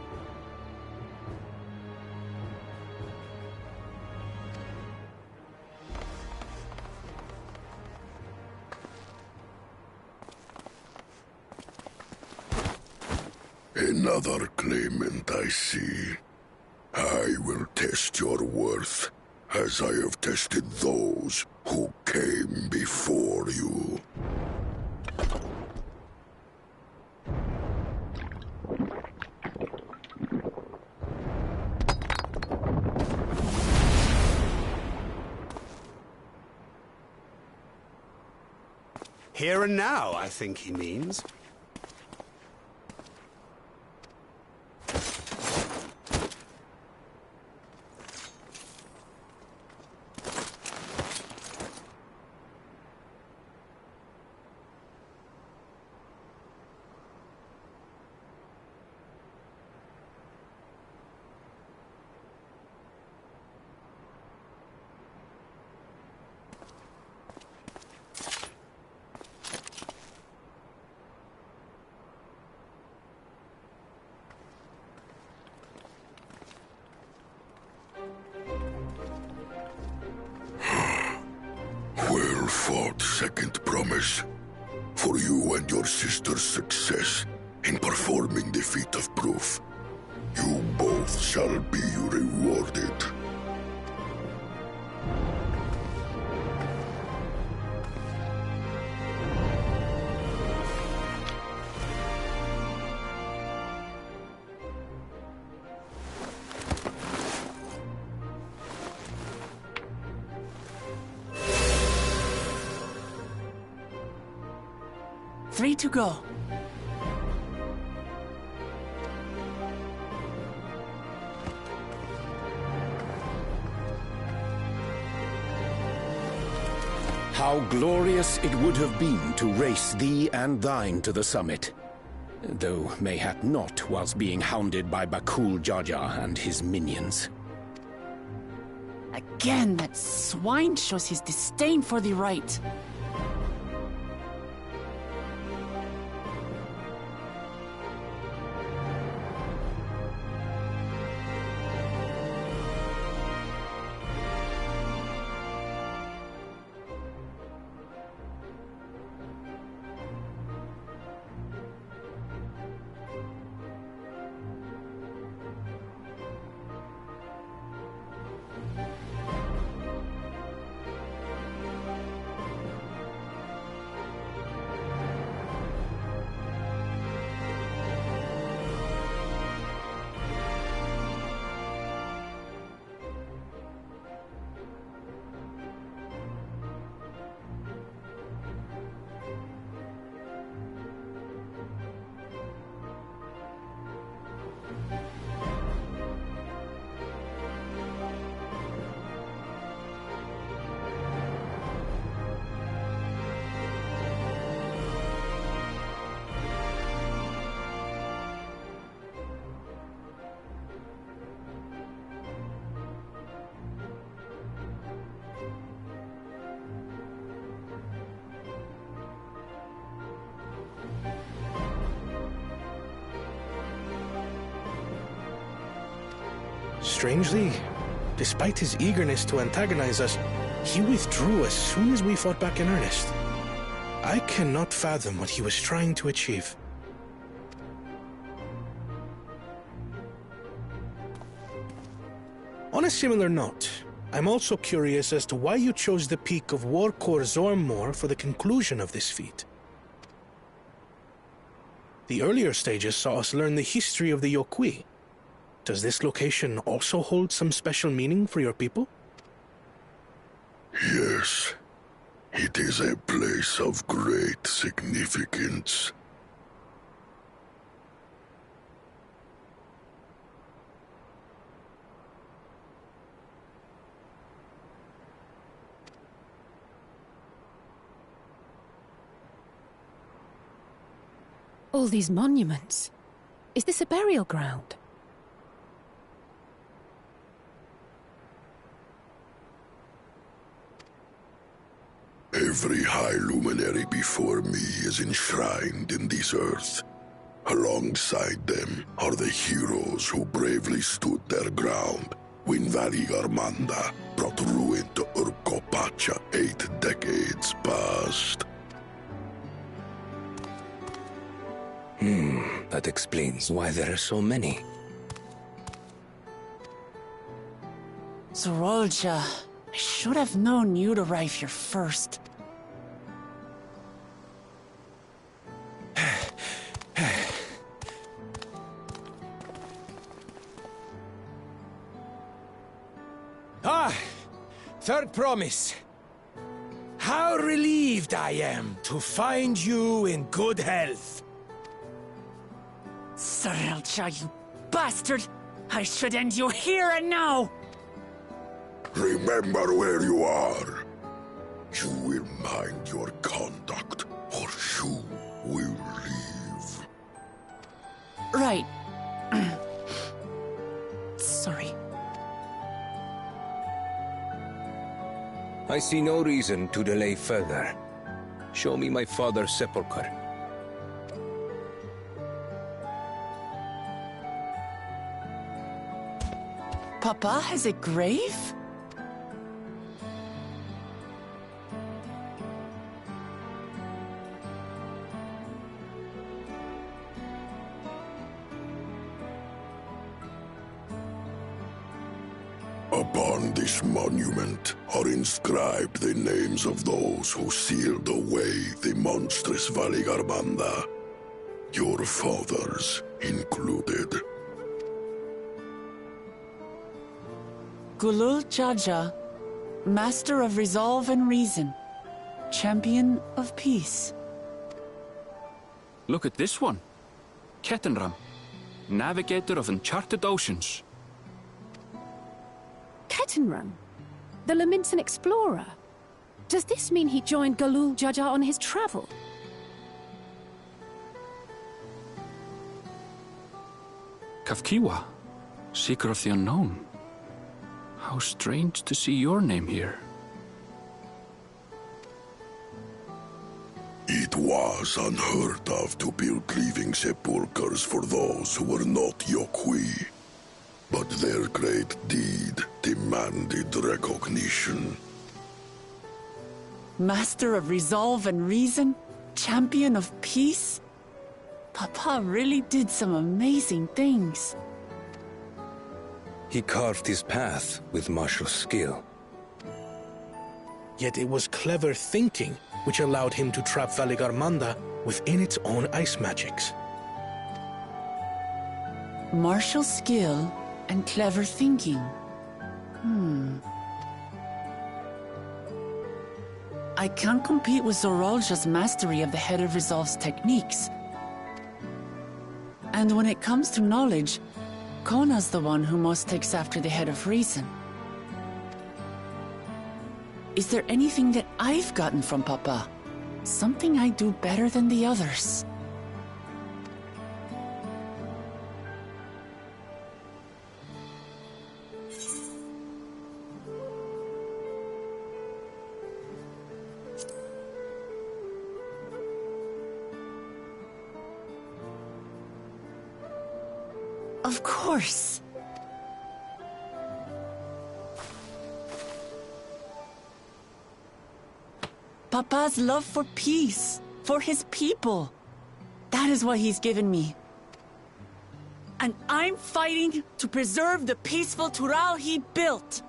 Another claimant, I see. I will test your worth, as I have tested those who came before you. Here and now, I think he means. fought second promise. For you and your sister's success in performing the feat of proof. You both shall be rewarded. Three to go. How glorious it would have been to race thee and thine to the summit. Though mayhap not whilst being hounded by Bakul Jaja and his minions. Again, that swine shows his disdain for the right. Strangely, despite his eagerness to antagonize us, he withdrew as soon as we fought back in earnest. I cannot fathom what he was trying to achieve. On a similar note, I'm also curious as to why you chose the peak of Warkor Zormor for the conclusion of this feat. The earlier stages saw us learn the history of the Yokui. Does this location also hold some special meaning for your people? Yes. It is a place of great significance. All these monuments. Is this a burial ground? Every high luminary before me is enshrined in this earth. Alongside them are the heroes who bravely stood their ground when Vali Armanda brought ruin to Urkopacha 8 decades past. That explains why there are so many. Zorolja, I should have known you'd arrive here first. Third promise. How relieved I am to find you in good health. Zorolja, you bastard! I should end you here and now! Remember where you are. You will mind your conduct, or you will leave. Right. Sorry. I see no reason to delay further. Show me my father's sepulchre. Papa has a grave? Upon this monument are inscribed the names of those who sealed away the monstrous Valigarmanda, your fathers included. Gulul Jaja, Master of Resolve and Reason, Champion of Peace. Look at this one. Kettenram, Navigator of Uncharted Oceans. Kettenram? The Laminsan explorer? Does this mean he joined Gulul Jaja on his travel? Kafkiwa, Seeker of the Unknown. How strange to see your name here. It was unheard of to build living sepulchres for those who were not Yokwi. But their great deed demanded recognition. Master of Resolve and Reason, Champion of Peace? Papa really did some amazing things. He carved his path with martial skill. Yet it was clever thinking which allowed him to trap Valigarmanda within its own ice magics. Martial skill and clever thinking. I can't compete with Zorolja's mastery of the Head of Resolve's techniques. And when it comes to knowledge, Kona's the one who most takes after the Head of Reason. Is there anything that I've gotten from Papa? Something I do better than the others? Of course. Papa's love for peace, for his people. That is what he's given me. And I'm fighting to preserve the peaceful Tural he built.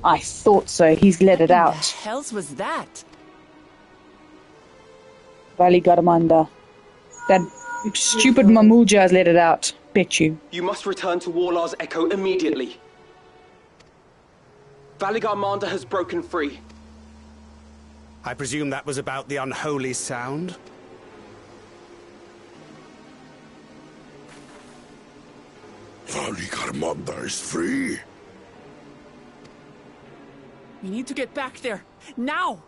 I thought so. He's let it out. What the hell's was that? Valigarmanda. That stupid Mamuja has let it out. Bet you. You must return to Warlar's Echo immediately. Valigarmanda has broken free. I presume that was about the unholy sound? Valigarmanda is free. We need to get back there. Now!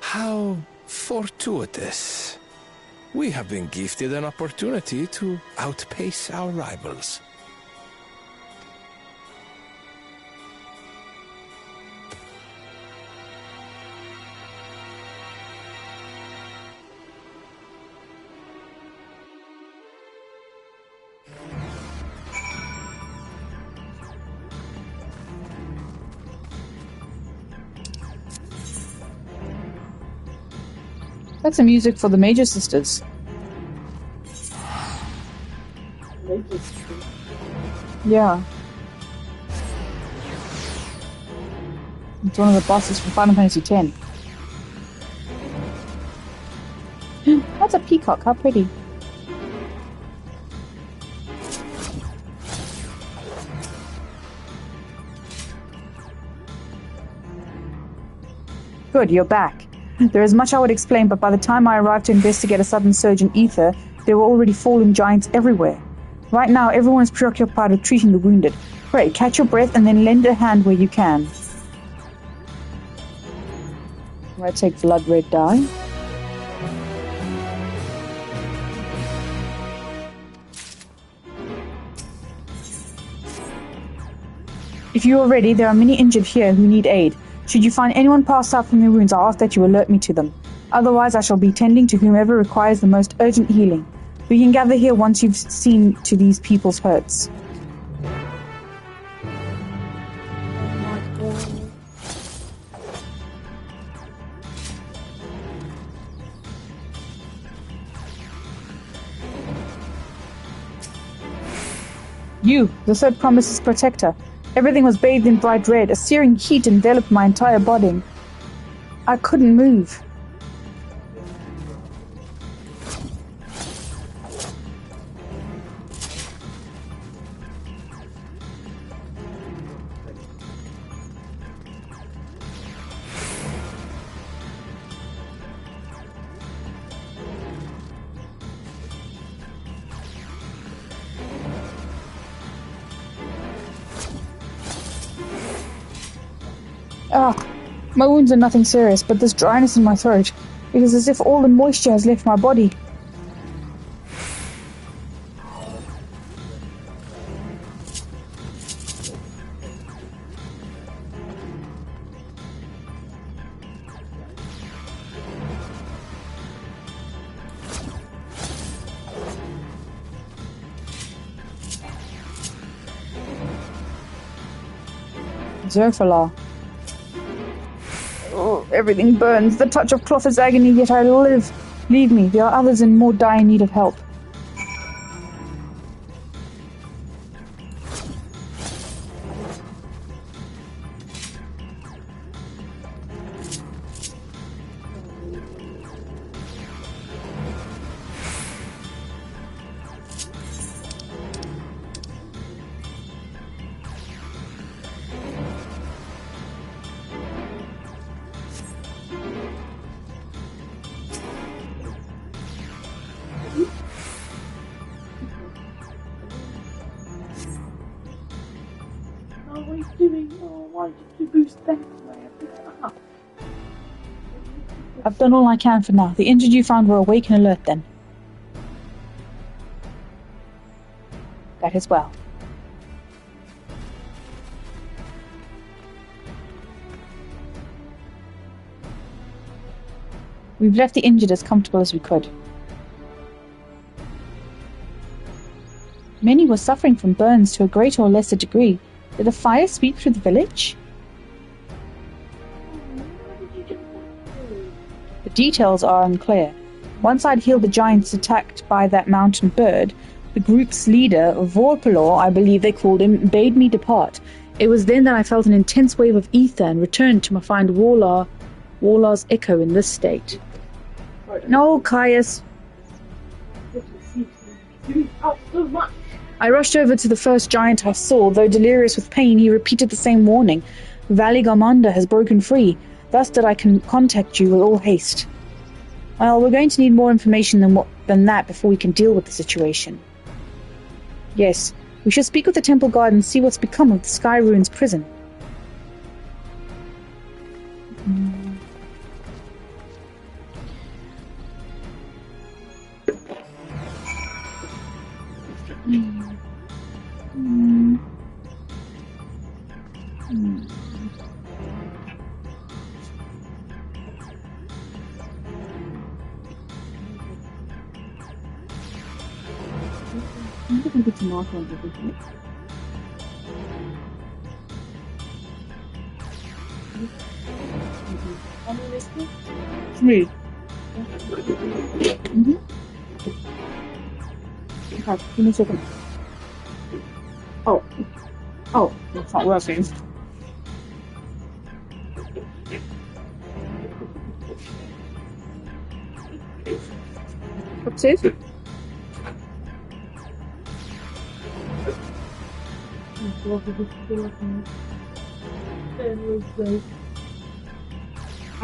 How fortuitous. We have been gifted an opportunity to outpace our rivals. Like some music for the Major Sisters. Yeah. It's one of the bosses from Final Fantasy X. That's a peacock, how pretty. Good, you're back. There is much I would explain, but by the time I arrived to investigate a sudden surge in ether, there were already fallen giants everywhere. Right now, everyone is preoccupied with treating the wounded. Pray, catch your breath and then lend a hand where you can. I take blood red dye. If you are ready, there are many injured here who need aid. Should you find anyone passed out from their wounds, I ask that you alert me to them. Otherwise, I shall be tending to whomever requires the most urgent healing. We can gather here once you've seen to these people's hurts. You, the third promise's protector. Everything was bathed in bright red. A searing heat enveloped my entire body. I couldn't move. My wounds are nothing serious, but this dryness in my throat, it is as if all the moisture has left my body. Zerfalar. Oh, everything burns. The touch of cloth is agony, yet I live. Leave me. There are others in more dire need of help. I've done all I can for now. The injured you found were awake and alert then. That is well. We've left the injured as comfortable as we could. Many were suffering from burns to a greater or lesser degree. Did a fire sweep through the village? The details are unclear. Once I'd healed the giants attacked by that mountain bird, the group's leader, Vorpalor, I believe they called him, bade me depart. It was then that I felt an intense wave of ether and returned to find Warlar's echo in this state. No, Caius. I rushed over to the first giant I saw. Though delirious with pain, he repeated the same warning. Valley Garmanda has broken free. Thus that I can contact you with all haste. Well, we're going to need more information than that before we can deal with the situation. Yes, we should speak with the temple guard and see what's become of the Sky Ruins prison. I think it's not on everything. Three. Okay, give me a second. Oh, it's not working. What's it? I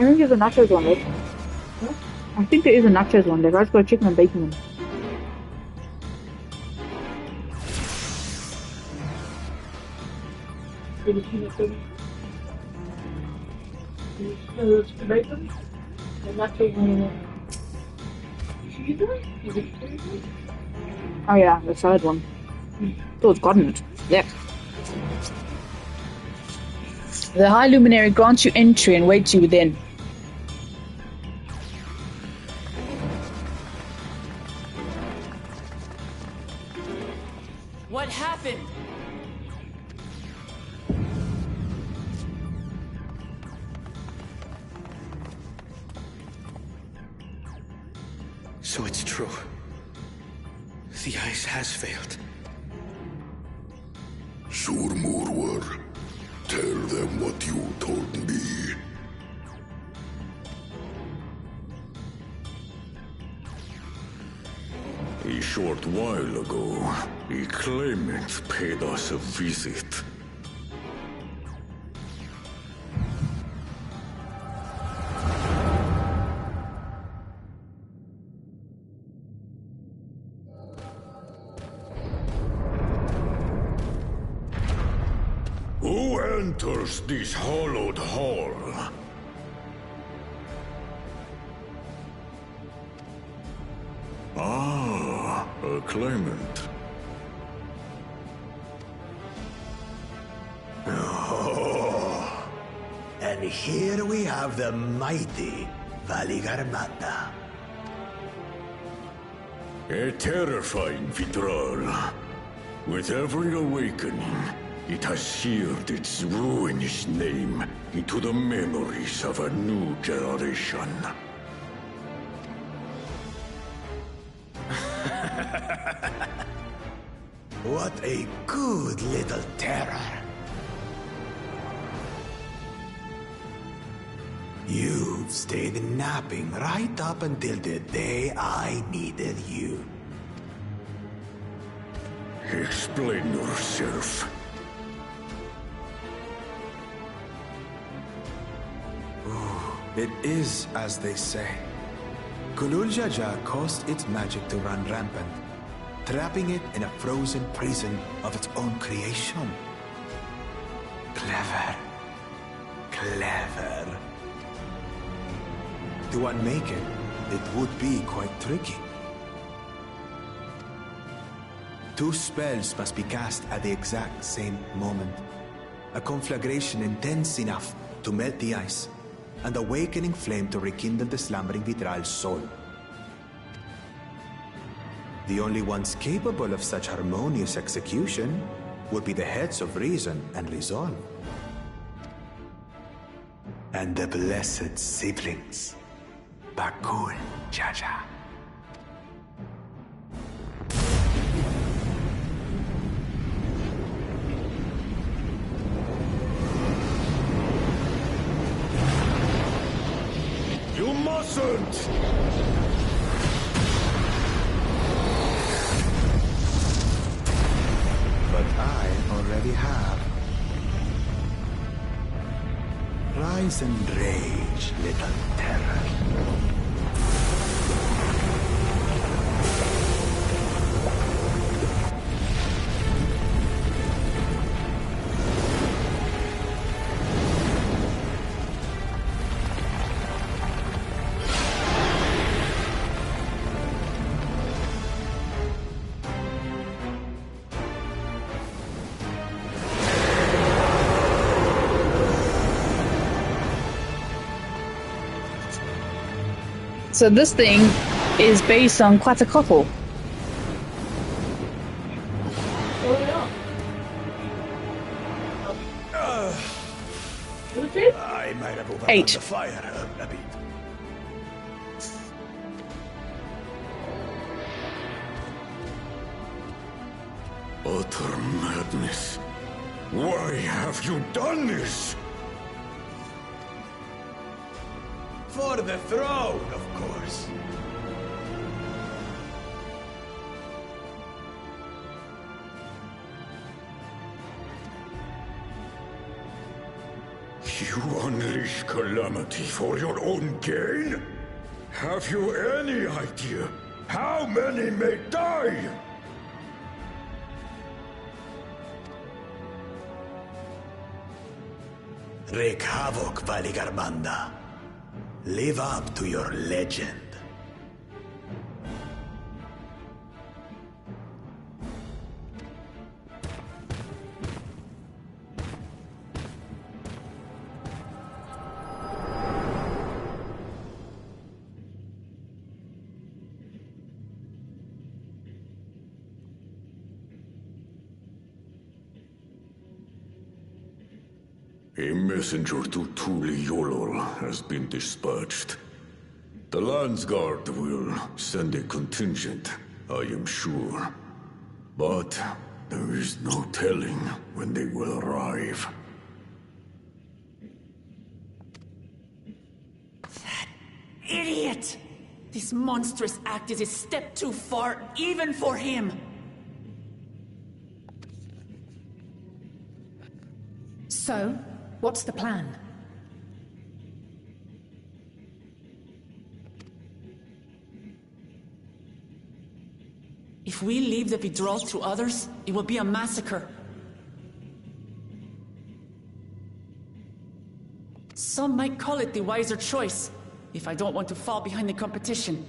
think there's a nachos one left. Huh? I think there is a nachos one left. I just got chicken and bacon one. Bacon? The nachos one. Oh yeah, the third one. Oh, it's gotten it. Yeah. The High Luminary grants you entry and waits you within. What happened? So it's true. The ice has failed. Surmurwar, tell them what you told me. A short while ago, a claimant paid us a visit. Who enters this hallowed hall? Ah, a claimant. Oh, and here we have the mighty Valigarmata. A terrifying Vitral. With every awakening, it has seared its ruinous name into the memories of a new generation. What a good little terror. You've stayed napping right up until the day I needed you. Explain yourself. It is as they say. Gulul Jaja caused its magic to run rampant, trapping it in a frozen prison of its own creation. Clever. Clever. To unmake it, it would be quite tricky. 2 spells must be cast at the exact same moment. A conflagration intense enough to melt the ice, and awakening flame to rekindle the slumbering Vitral's soul. The only ones capable of such harmonious execution would be the heads of reason and resolve. And the blessed siblings, Bakul Jaja. You mustn't! But I already have. Rise and rage, little terror. So this thing is based on Quetzalcoatl. I might have overrun 8. the fire a bit. Utter madness. Why have you done this? For the throne, of course. You unleash calamity for your own gain? Have you any idea how many may die? Wreak havoc, Valigarmanda. Live up to your legend. A messenger to Tuli Yolol has been dispatched. The Landsguard will send a contingent, I am sure. But there is no telling when they will arrive. That idiot! This monstrous act is a step too far, even for him! So, what's the plan? If we leave the withdrawal to others, it will be a massacre. Some might call it the wiser choice, if I don't want to fall behind the competition.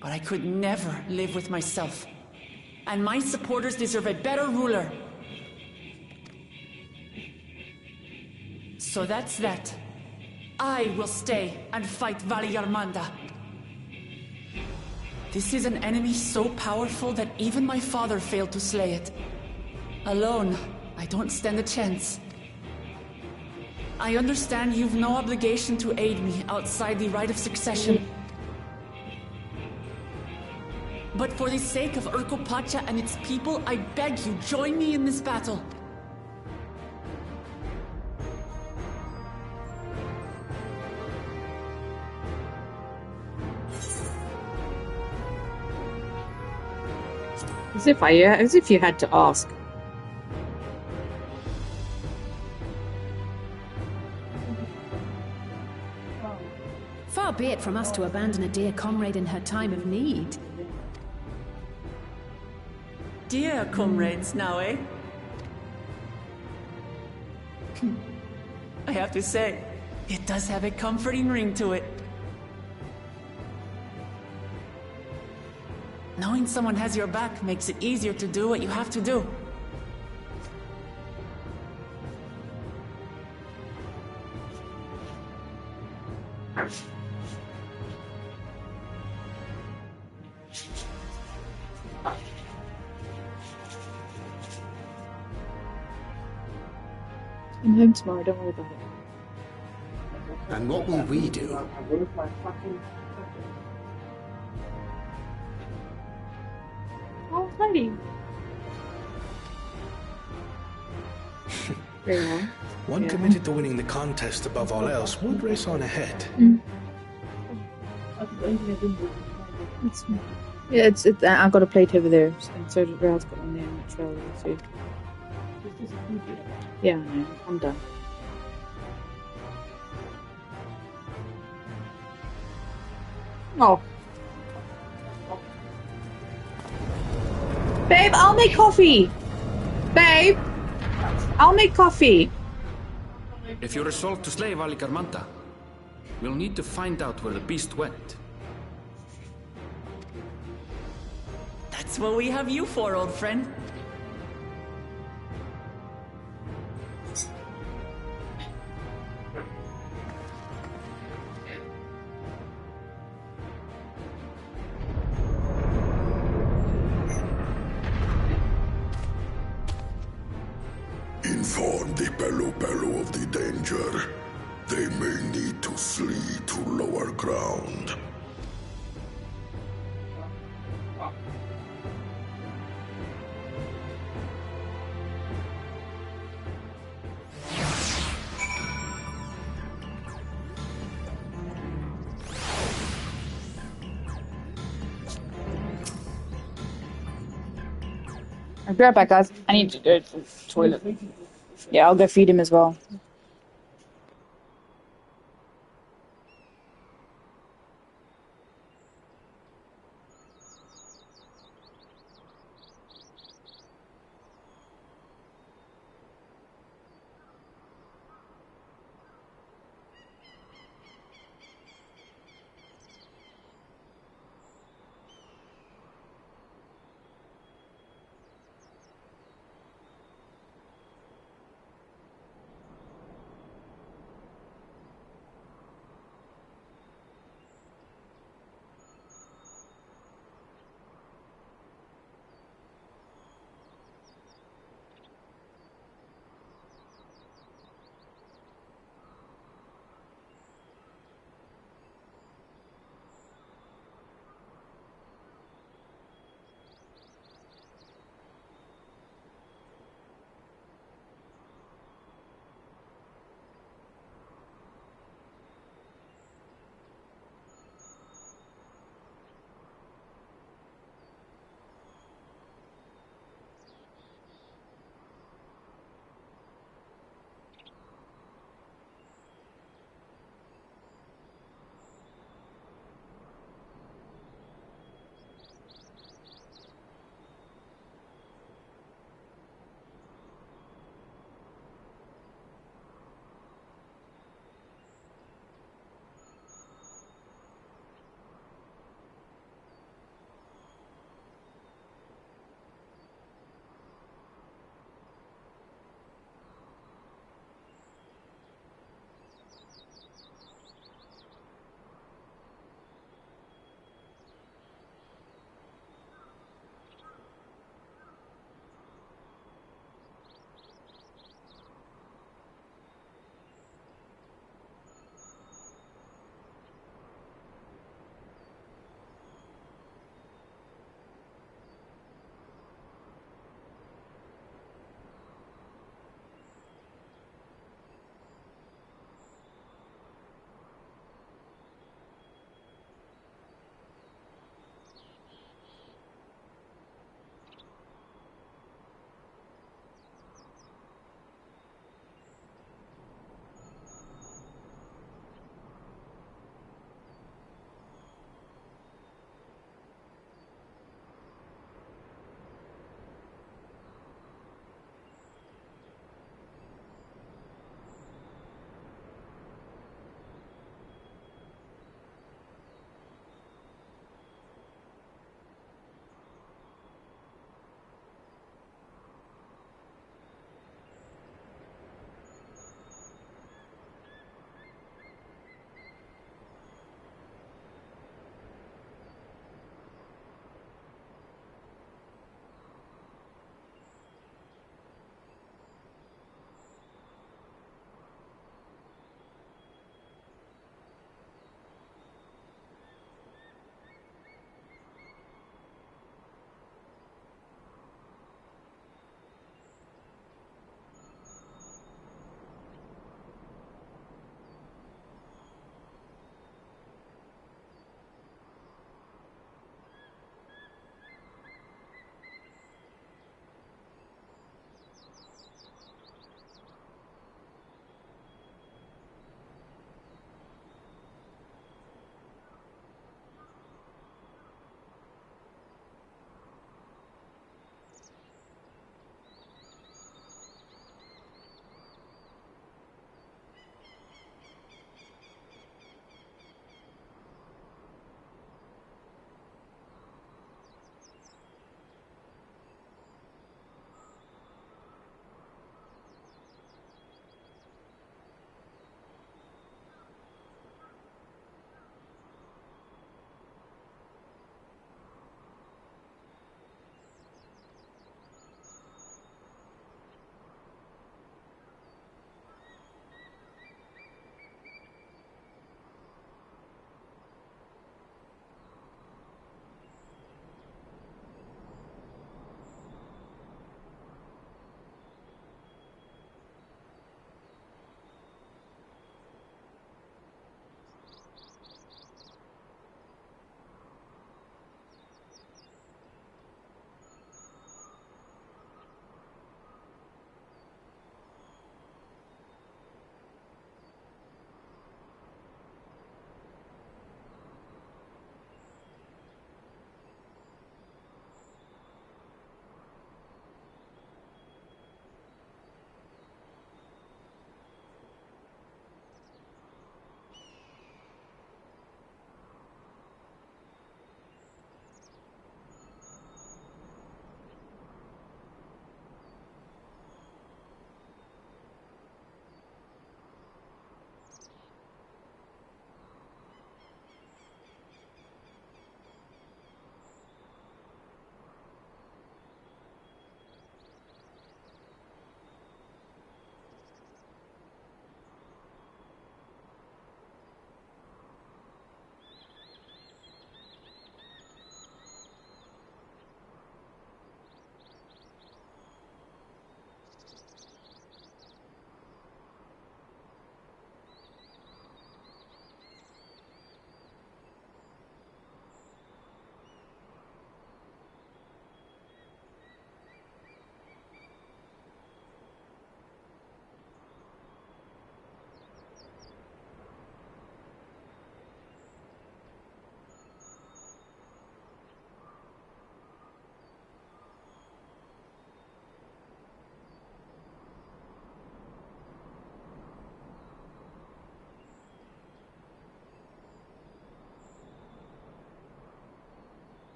But I could never live with myself. And my supporters deserve a better ruler. So that's that. I will stay and fight Vali Yarmanda. This is an enemy so powerful that even my father failed to slay it. Alone, I don't stand a chance. I understand you've no obligation to aid me outside the right of succession. But for the sake of Urkopacha and its people, I beg you, join me in this battle. As if you had to ask. Far be it from us to abandon a dear comrade in her time of need. Dear comrades now, eh? I have to say, it does have a comforting ring to it. Knowing someone has your back makes it easier to do what you have to do. I'm home tomorrow, don't worry about it. And what will we do? Oh, Heidi. Very well. One committed to winning the contest above all else would race on ahead. Yeah, it's I've got a plate over there, and so did Ral's got one there on the trail too. Yeah, I know. I'm done. Oh. Babe, I'll make coffee! Babe! I'll make coffee! If you're resolved to slay Vali Garmanta, we'll need to find out where the beast went. That's what we have you for, old friend. Inform the Pelu of the danger. They may need to flee to lower ground. I'll be right back, guys. I need to go to the toilet. Yeah, I'll go feed him as well.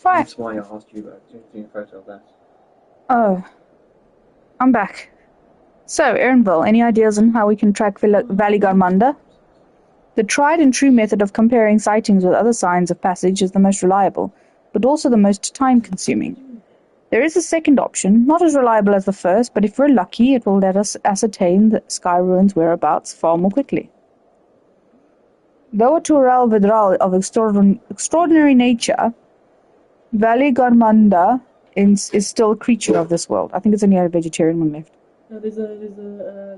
Fine. That's why I asked you about taking a photo of that. Oh. I'm back. So, Erinville, any ideas on how we can track Valley Garmanda? The tried and true method of comparing sightings with other signs of passage is the most reliable, but also the most time-consuming. There is a second option, not as reliable as the first, but if we're lucky, it will let us ascertain the Sky Ruin's whereabouts far more quickly. Though a Tural Vidral of extraordinary nature, Valley Garmanda is still a creature of this world. I think it's only a vegetarian one left. No, there's a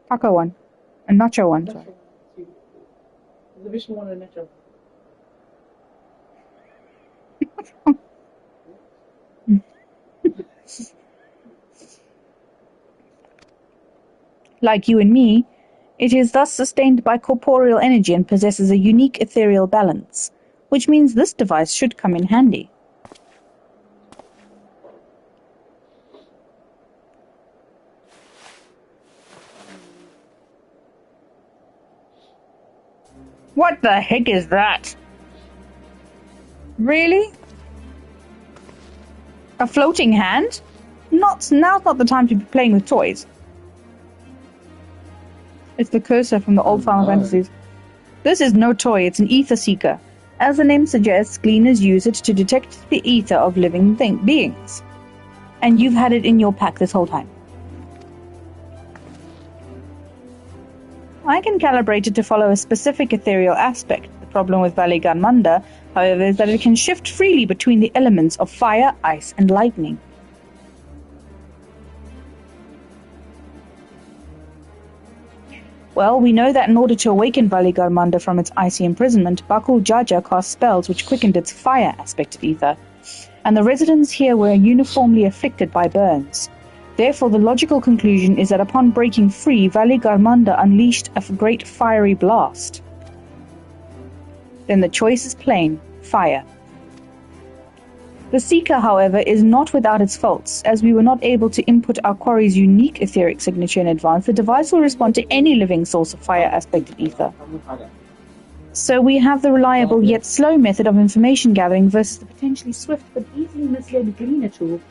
Taco one. A nacho one, sorry. There's a Vishnu one and a nacho. Like you and me, it is thus sustained by corporeal energy and possesses a unique ethereal balance, which means this device should come in handy. What the heck is that? Really? A floating hand? Now's not the time to be playing with toys. It's the cursor from the old Final Fantasies. This is no toy, it's an ether seeker. As the name suggests, gleaners use it to detect the ether of living beings. And you've had it in your pack this whole time. I can calibrate it to follow a specific ethereal aspect. The problem with Valley Garmanda, however, is that it can shift freely between the elements of fire, ice, and lightning. Well, we know that in order to awaken Valley Garmanda from its icy imprisonment, Bakul Jaja cast spells which quickened its fire aspect of ether, and the residents here were uniformly afflicted by burns. Therefore, the logical conclusion is that upon breaking free, Valley Garmanda unleashed a great fiery blast. Then the choice is plain: fire. The Seeker, however, is not without its faults. As we were not able to input our quarry's unique etheric signature in advance, the device will respond to any living source of fire aspect of ether. So we have the reliable yet slow method of information gathering versus the potentially swift but easily misled gleaner tool.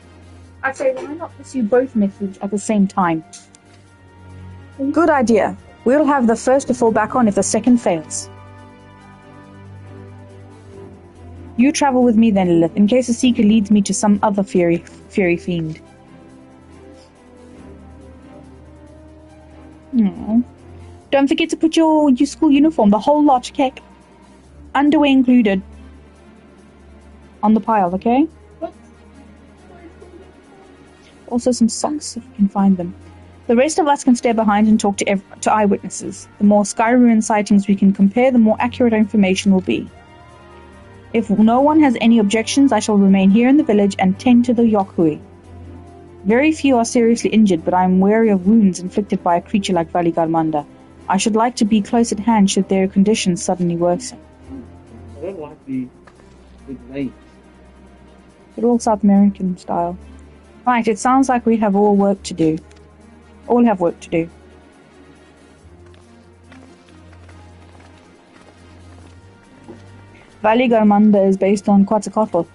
I say, why not pursue both methods at the same time? Good idea. We'll have the first to fall back on if the second fails. You travel with me then, Lilith, in case the Seeker leads me to some other fury fiend. Aww. Don't forget to put your school uniform, the whole lot, okay? Underwear included. On the pile, okay? Also some socks, if you can find them. The rest of us can stay behind and talk to eyewitnesses. The more Sky Ruin sightings we can compare, the more accurate our information will be. If no one has any objections, I shall remain here in the village and tend to the Yokhui. Very few are seriously injured, but I am wary of wounds inflicted by a creature like Valley Garmanda. I should like to be close at hand should their conditions suddenly worsen. I don't like the names. They're all South American style. Right, it sounds like we have all work to do. All have work to do. Valley Garmanda is based on Quetzalcoatl.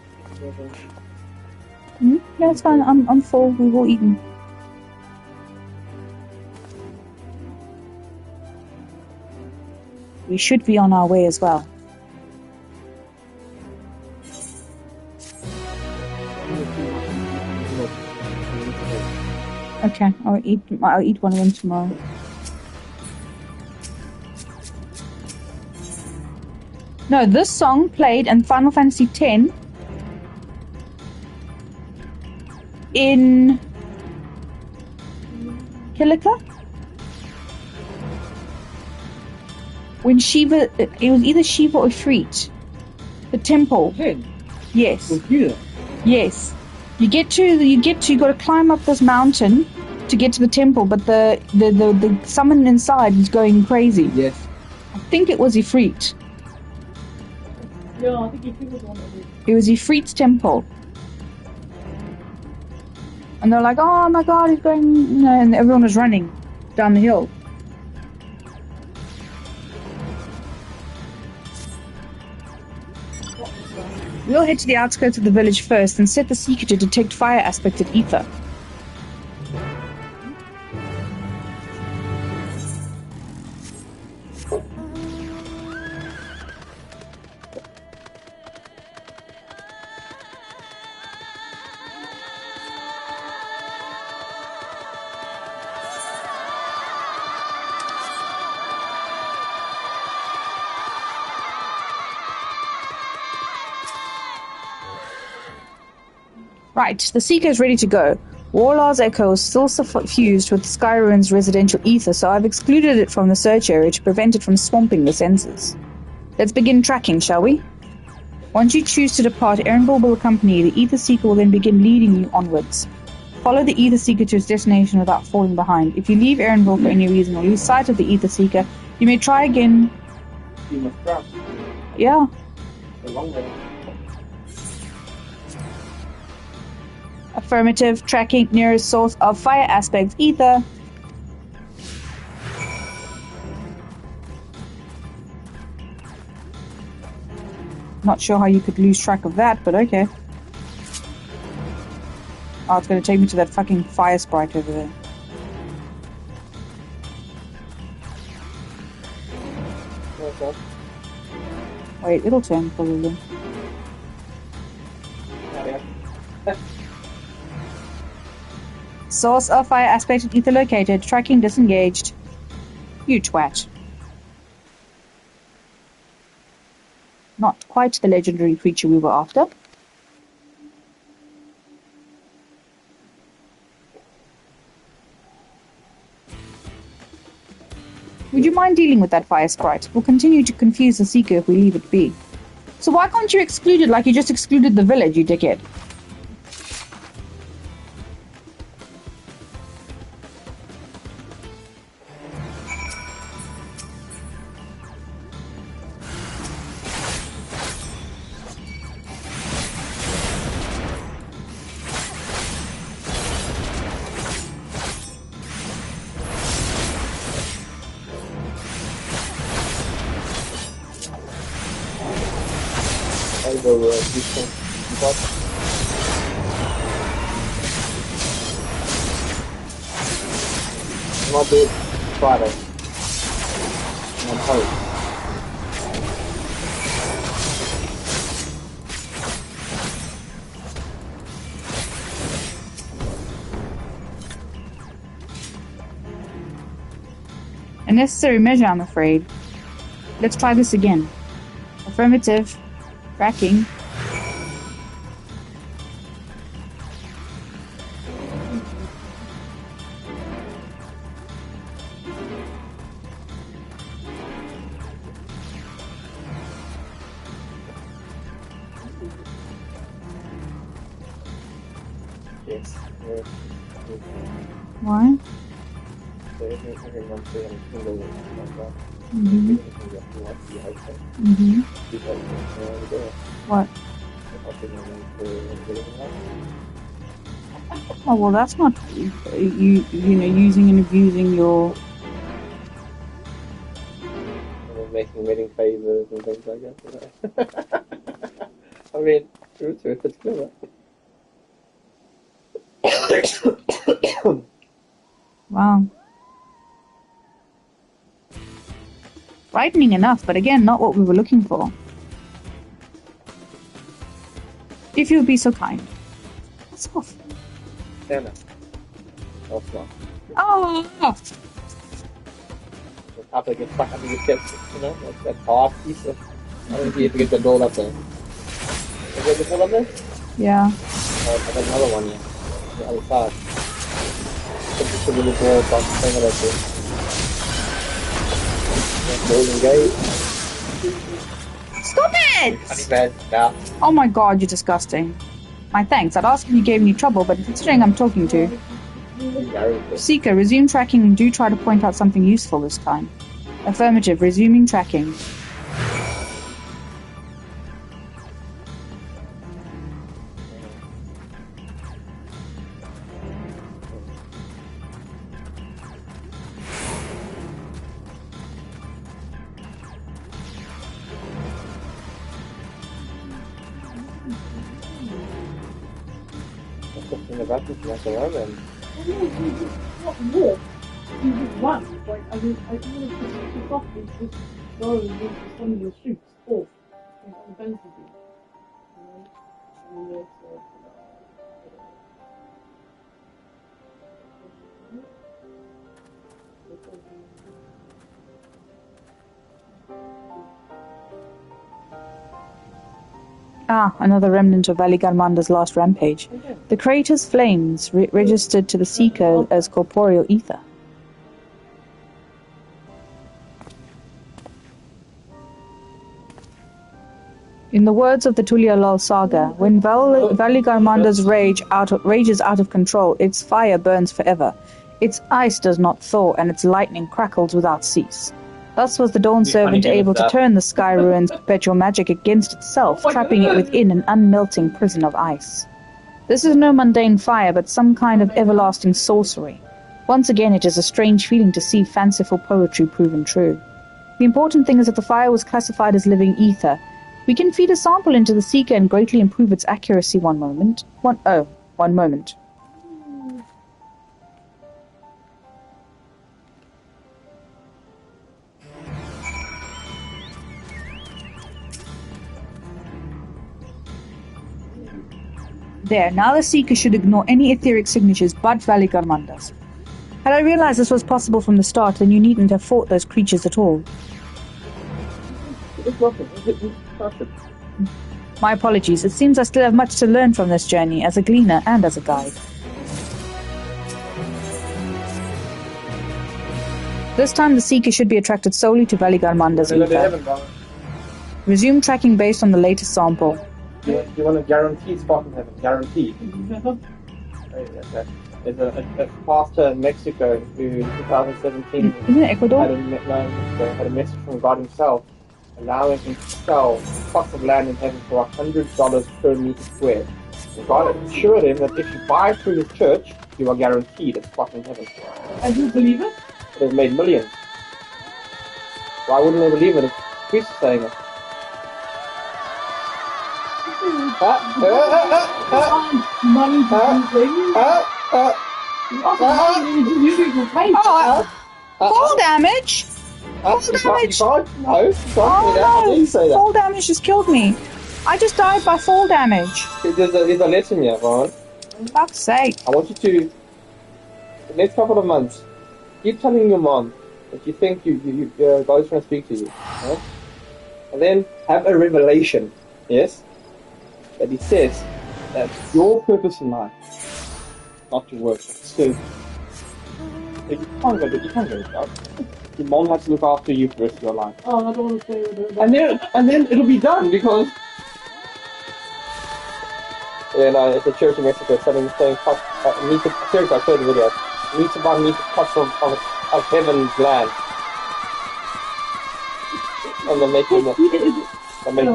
Yeah, it's fine. I'm full. We've all eaten. We should be on our way as well. Okay, I'll eat one of them tomorrow. No, this song played in Final Fantasy X in Kilika? When Shiva, it was either Shiva or Freet. The temple. Yes. Yes. You gotta climb up this mountain to get to the temple, but the summon inside is going crazy. Yes. I think it was Ifrit. Yeah, I think it was one of them. It was Ifrit's temple. And they're like, oh my god, he's going... And everyone was running down the hill. We'll head to the outskirts of the village first and set the Seeker to detect fire aspected ether. Right, the Seeker is ready to go. Warlar's Echo is still suffused with Skyruin's residential ether, so I've excluded it from the search area to prevent it from swamping the sensors. Let's begin tracking, shall we? Once you choose to depart, Erenville will accompany you. The Ether Seeker will then begin leading you onwards. Follow the Ether Seeker to its destination without falling behind. If you leave Erenville for any reason or lose sight of the Ether Seeker, you may try again. You must drop. Yeah. A long way. Affirmative. Tracking nearest source of fire aspects ether. Not sure how you could lose track of that, but okay. Oh, it's going to take me to that fucking fire sprite over there. Wait, it'll turn probably. Source of fire aspect ether located. Tracking disengaged. You twat. Not quite the legendary creature we were after. Would you mind dealing with that fire sprite? We'll continue to confuse the Seeker if we leave it be. So why can't you exclude it like you just excluded the village, you dickhead? I'll go distant spot. Not do it Friday. Not hurry. A necessary measure, I'm afraid. Let's try this again. Affirmative. Tracking. Yes. Why? Mm-hmm. Mm-hmm. What? Oh well, that's not you know, using and abusing your. Making wedding favors and things like that. I mean, true to it, it's clever. Wow. Frightening enough, but again, not what we were looking for. If you would be so kind. What's off? Anna. Off now. Oh! The top that gets stuck under your chips, you know? That's that half piece of... I don't know if you have to get the doll up there. Have you got the doll up there? Yeah. Oh, I got another one here. On the other side. Just a little ball so I can bring it up there. Golden Gate. Stop it! Honey bed, yeah. Oh my god, you're disgusting. My thanks. I'd ask if you gave me trouble, but considering I'm talking to. Seeker, resume tracking and do try to point out something useful this time. Affirmative, resuming tracking. the battle to like a Roman. Not walk. You just run. Like, I mean, I think it's just too softly. Just go and into some of your shoots off. Offensively. Ah, another remnant of Valigarmanda's last rampage. The crater's flames registered to the Seeker as corporeal ether. In the words of the Tulialal saga, when Valigarmanda's rages out of control, its fire burns forever. Its ice does not thaw, and its lightning crackles without cease. Thus was the Dawn Servant able to turn the Sky Ruin's perpetual magic against itself, trapping it within an unmelting prison of ice. This is no mundane fire, but some kind of everlasting sorcery. Once again, it is a strange feeling to see fanciful poetry proven true. The important thing is that the fire was classified as living ether. We can feed a sample into the Seeker and greatly improve its accuracy one moment. One moment. There, now the Seeker should ignore any etheric signatures but Valigarmanda's. Had I realized this was possible from the start, then you needn't have fought those creatures at all. My apologies. It seems I still have much to learn from this journey, as a gleaner and as a guide. This time the Seeker should be attracted solely to Valigarmanda's ether. Resume tracking based on the latest sample. Do you want a guaranteed spot in heaven? Guaranteed. There's a pastor in Mexico who in 2017 Isn't it Ecuador? had a message from God himself allowing him to sell plots of land in heaven for $100 per meter square. And God assured him that if you buy through his church, you are guaranteed a spot in heaven. And you believe it? They've made millions. Why wouldn't they believe it if priests are saying it? Money to do things. Fall damage? Fall damage? Fall damage just killed me. I just died by fall damage. There's a lesson here, Ron. For fuck's sake. I want you to, the next couple of months, keep telling your mom that you think God is trying to speak to you. Right? And then have a revelation, yes? That he says that your purpose in life is not to work, so you can't go to the job. Your mom has to look after you for the rest of your life. Oh, I don't want to say it. And then it'll be done because it's a church in Mexico saying seriously, I showed the video. Meet cuts of heaven's land. And they're making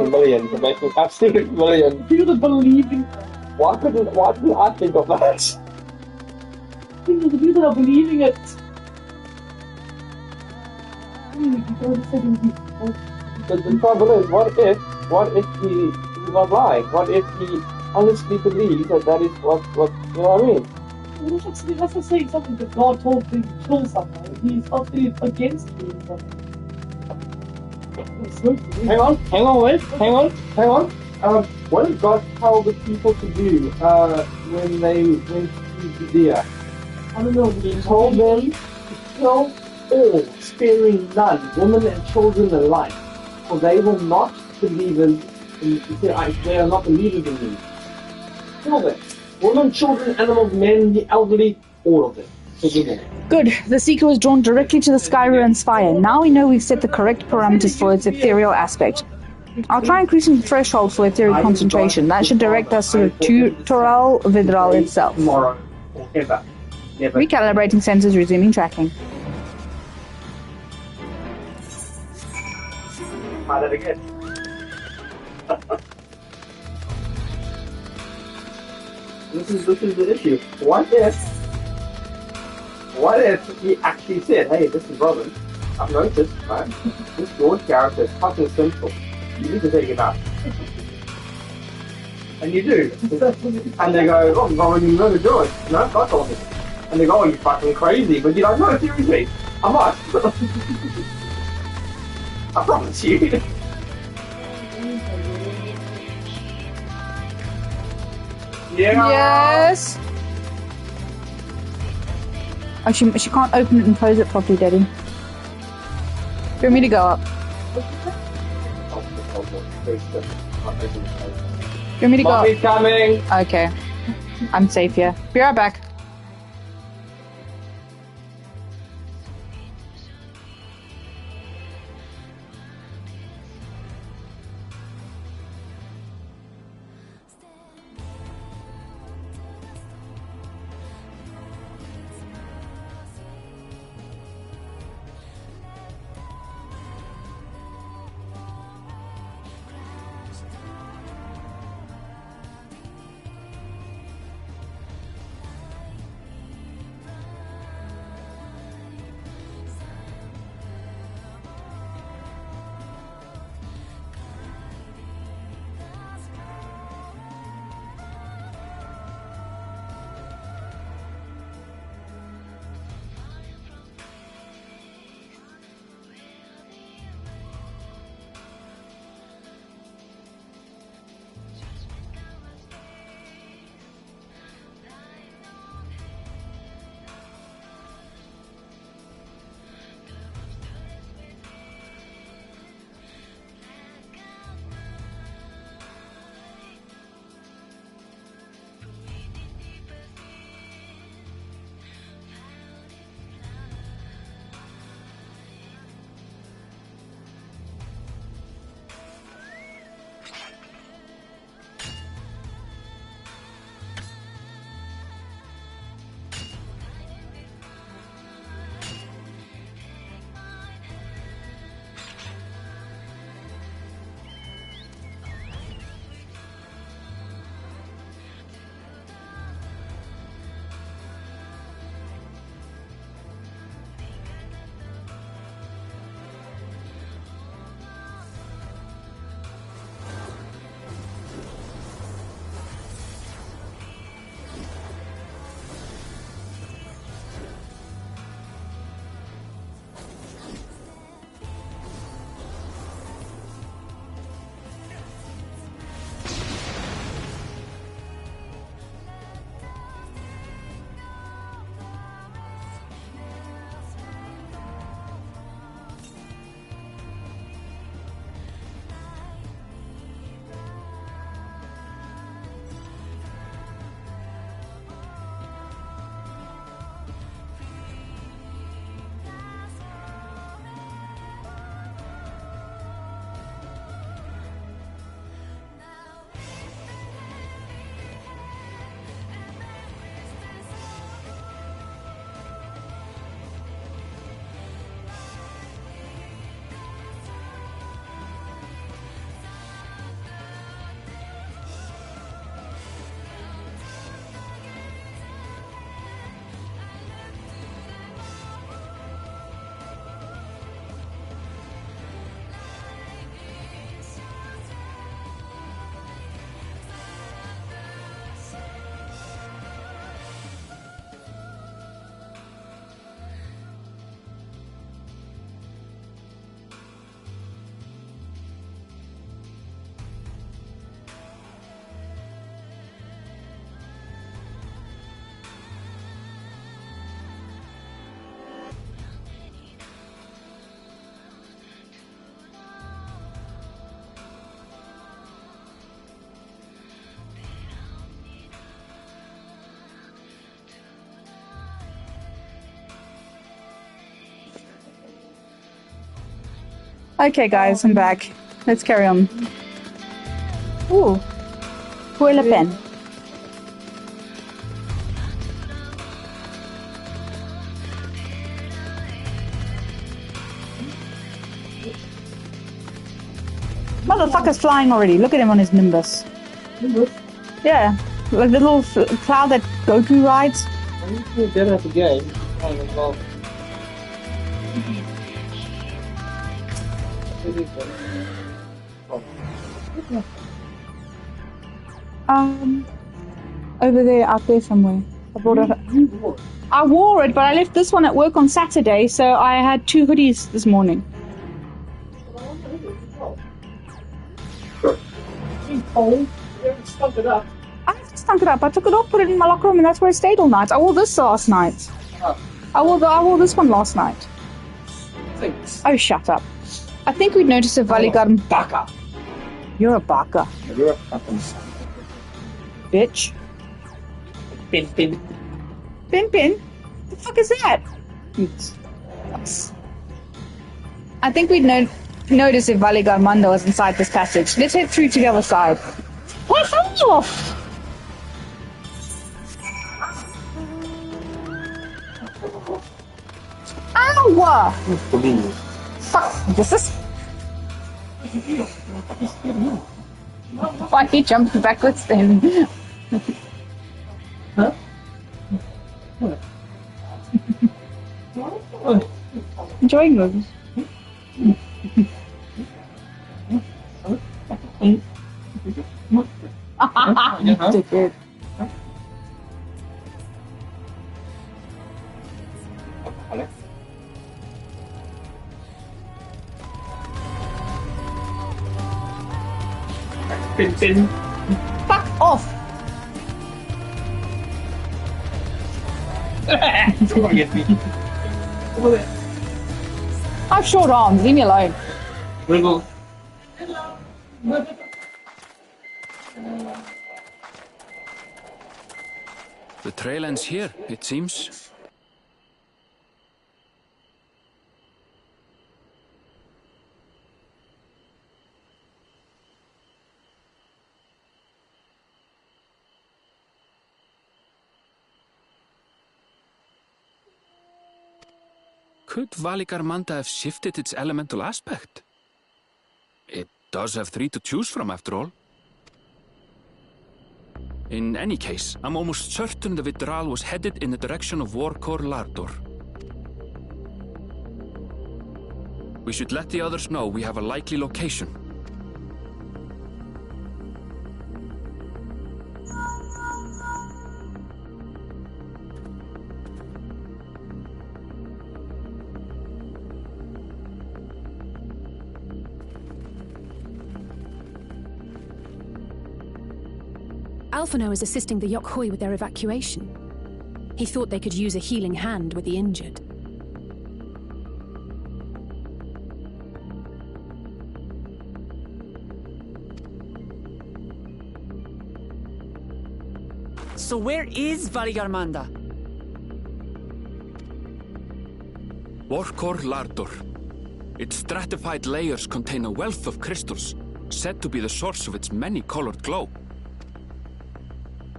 millions. They're making absolute millions. People are believing. Why didn't I think of that? The people are believing it. But the trouble is, what if he's not lying? What if he honestly believes that is what you know what I mean? That's not saying something that God told him to kill someone. He's actually against doing something. Hang on. What did God tell the people to do when they went to Judea? I don't know. He told them to kill all, sparing none, women and children alike, for they were not believers. They are not believers in me. Kill them. Women, children, animals, men, the elderly, all of them. Good. The Seeker was drawn directly to the Sky Ruin's fire. Now we know we've set the correct parameters for its ethereal aspect. I'll try increasing the threshold for etheric concentration. That should direct us to Toral Vidral itself. Recalibrating sensors, resuming tracking. Try that again. This is the issue. What if he actually said, hey, this is Robin. I've noticed, right? This George character is fucking simple. You need to take it out. And you do. And they go, oh, well, you never do it. No, I told you. And they go, oh, you fucking crazy. But you're like, no, seriously, I must. I promise you. Yeah. Yes. Oh, she can't open it and close it properly, Daddy. Do you want me to go up? Do you want me to go up? Mommy's coming. Okay. I'm safe here. Be right back. Okay, guys, I'm back. Let's carry on. Ooh. Pour la peine. Motherfucker's flying already. Look at him on his Nimbus. Nimbus? Yeah. Like the little cloud that Goku rides. I need to get at the game. Well. Over there, out there somewhere. I brought it. I wore it, but I left this one at work on Saturday, so I had 2 hoodies this morning. Cold. You haven't stunk it up. I haven't stunk it up. I took it off, put it in my locker room, and that's where I stayed all night. I wore this last night. I wore this one last night. Thanks. Oh, shut up. I think we'd noticed a Valigarm. Baka. You're a baka. You're a fucking Bitch. Pin. Pin? The fuck is that? I think we'd notice if Valigarmanda was inside this passage. Let's head through to the other side. What off? Ow! Fuck, this is... Why are you jumping backwards then? Huh? Enjoying those. Dickhead. Pin. Fuck off! Come on, get me. Over there. I have short arms, leave me alone. Wriggle. The trail ends here, it seems. Could Valigarmanda have shifted its elemental aspect? It does have 3 to choose from, after all. In any case, I'm almost certain the Vitral was headed in the direction of Warkor Lardor. We should let the others know we have a likely location. Alphino is assisting the Yokhui with their evacuation. He thought they could use a healing hand with the injured. So where is Valigarmanda? Warkor Lardor. Its stratified layers contain a wealth of crystals, said to be the source of its many-colored glow.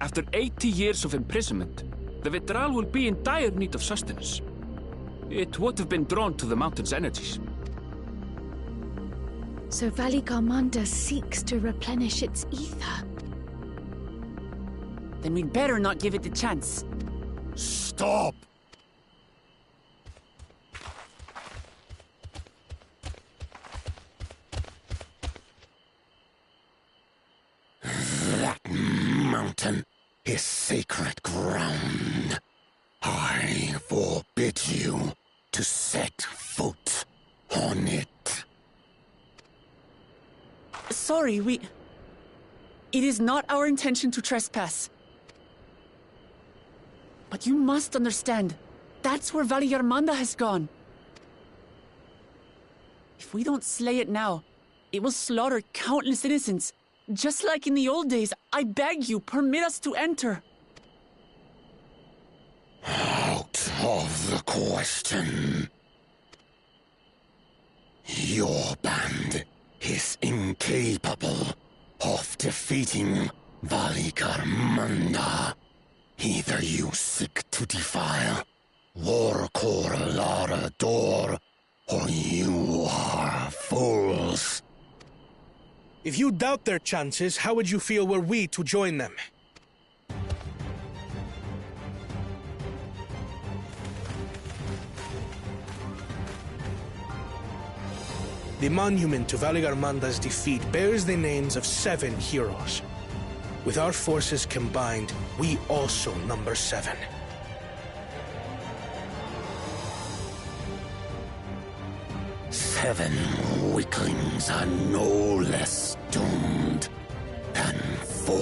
After 80 years of imprisonment, the Vitral will be in dire need of sustenance. It would have been drawn to the mountain's energies. So Valigarmanda seeks to replenish its ether. Then we'd better not give it the chance. Stop! That mountain is sacred ground. I forbid you to set foot on it. Sorry, It is not our intention to trespass. But you must understand, that's where Valigarmanda has gone. If we don't slay it now, it will slaughter countless innocents. Just like in the old days, I beg you, permit us to enter. Out of the question. Your band is incapable of defeating Valigarmanda. Either you seek to defile Warkor Lardor, or you are fools. If you doubt their chances, how would you feel were we to join them? The monument to Valigarmanda's defeat bears the names of 7 heroes. With our forces combined, we also number 7. Seven weaklings are no less doomed than 4.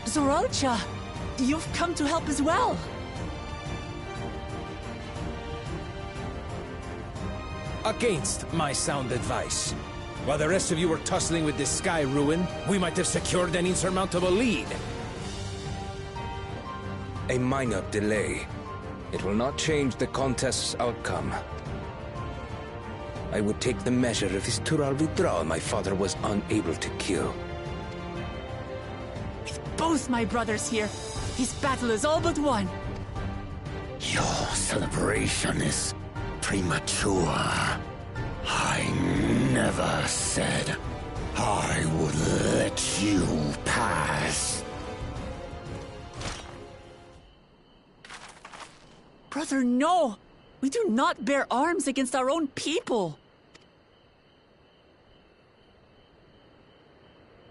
Zoralcha, you've come to help as well. Against my sound advice. While the rest of you were tussling with this sky ruin, we might have secured an insurmountable lead. A minor delay. It will not change the contest's outcome. I would take the measure of this Tural withdrawal my father was unable to kill. With both my brothers here, this battle is all but won. Your celebration is premature. I never said I would let you pass. Brother, no! We do not bear arms against our own people!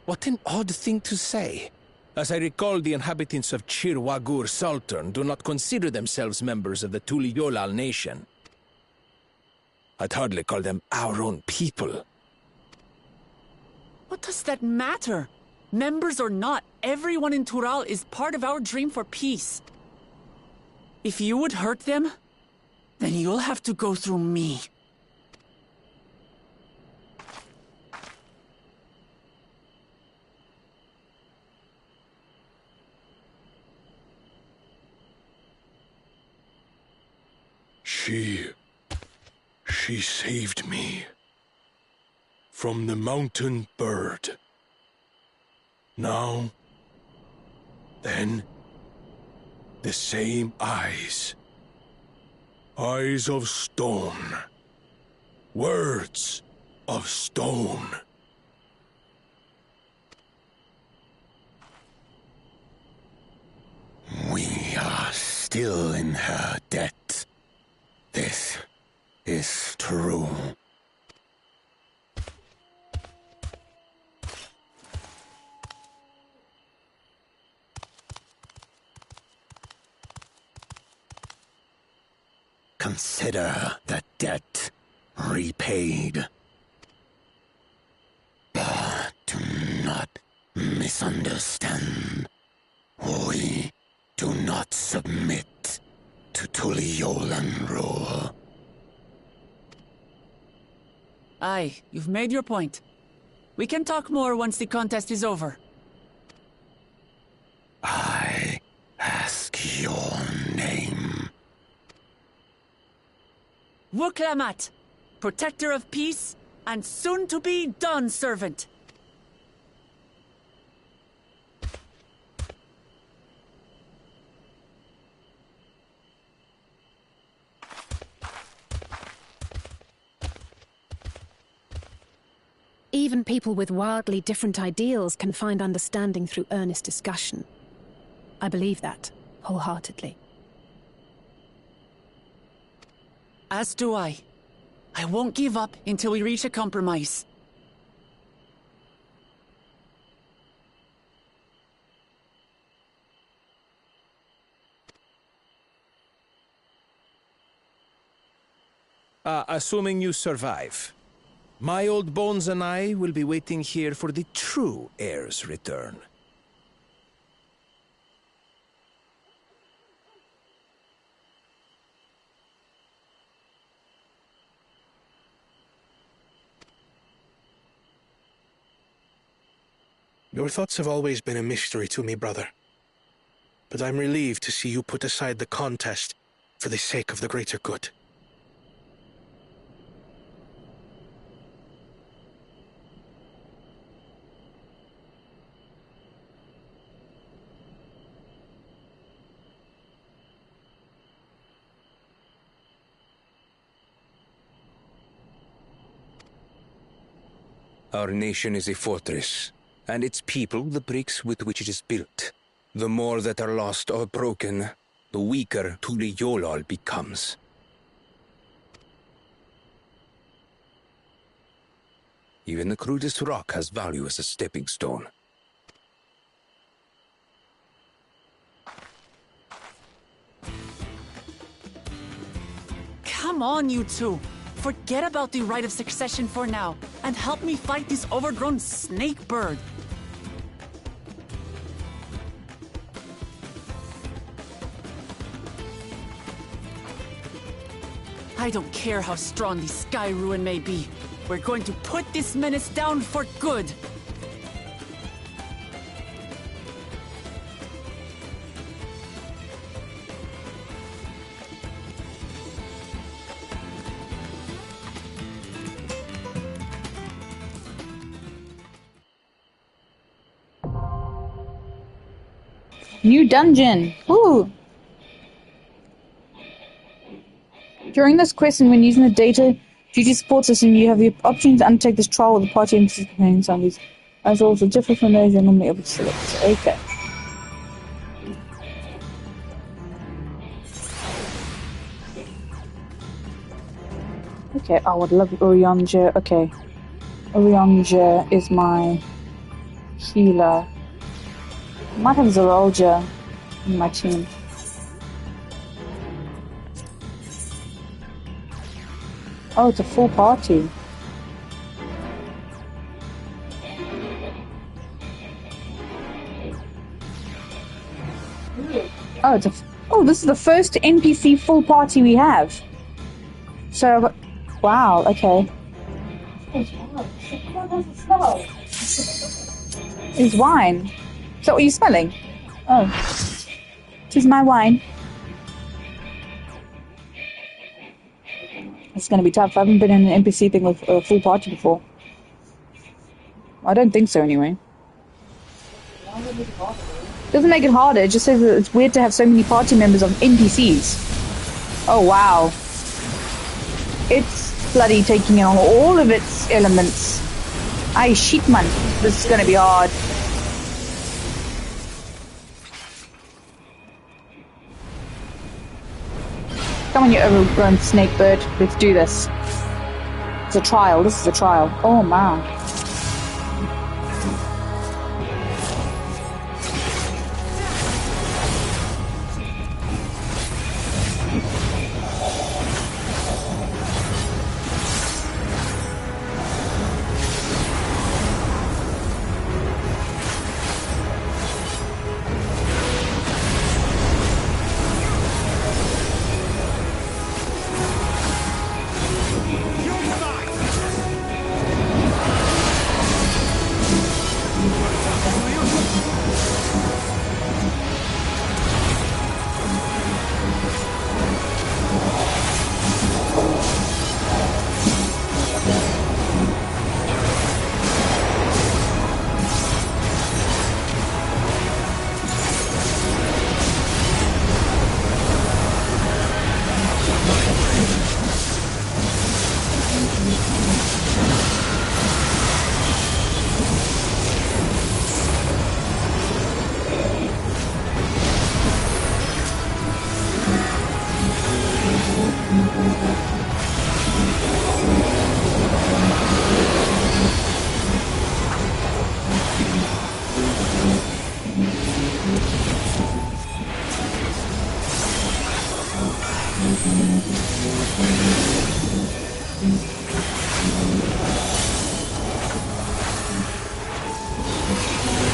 What an odd thing to say. As I recall, the inhabitants of Chir Wagur Sultan do not consider themselves members of the Tuliyolal nation. I'd hardly call them our own people. What does that matter? Members or not, everyone in Tural is part of our dream for peace. If you would hurt them, then you'll have to go through me. She saved me from the mountain bird. Now, then, the same eyes. Eyes of stone. Words of stone. We are still in her debt. This is true. Consider the debt repaid. But do not misunderstand. We do not submit to Tuliolan rule. Aye, you've made your point. We can talk more once the contest is over. I ask your name. Wuklamat, protector of peace, and soon-to-be Dawn servant. Even people with wildly different ideals can find understanding through earnest discussion. I believe that, wholeheartedly. As do I. I won't give up until we reach a compromise. Assuming you survive. My old bones and I will be waiting here for the true heir's return. Your thoughts have always been a mystery to me, brother. But I'm relieved to see you put aside the contest for the sake of the greater good. Our nation is a fortress, and its people the bricks with which it is built. The more that are lost or broken, the weaker Tuliyolal becomes. Even the crudest rock has value as a stepping stone. Come on, you two. Forget about the right of succession for now, and help me fight this overgrown snake bird. I don't care how strong the Sky Ruin may be. We're going to put this menace down for good. New dungeon. Ooh. During this quest and when using the data duty support system, you have the option to undertake this trial with the party and containing some of these. As also differ from those you're normally able to select. Okay. Okay, I would love Urianger. Okay. Urianger is my healer. I might have Zeralja in my team. Oh, it's a full party. Oh, this is the first NPC full party we have. So, wow, okay. It's wine. Is that what you're smelling? Oh. This is my wine. It's going to be tough. I haven't been in an NPC thing with a full party before. I don't think so, anyway. Doesn't make it harder. It just says that it's weird to have so many party members of NPCs. Oh, wow. It's bloody taking on all of its elements. Aye, shit, man. This is going to be hard. Come on, you overgrown snake bird. Let's do this. It's a trial. This is a trial. Oh, man.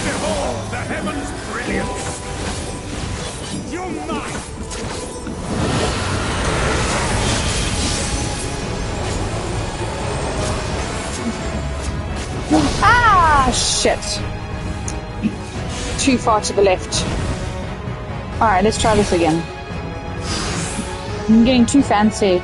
Behold the heavens' brilliance! You're mine! Ah, shit. Too far to the left. Alright, let's try this again. I'm getting too fancy.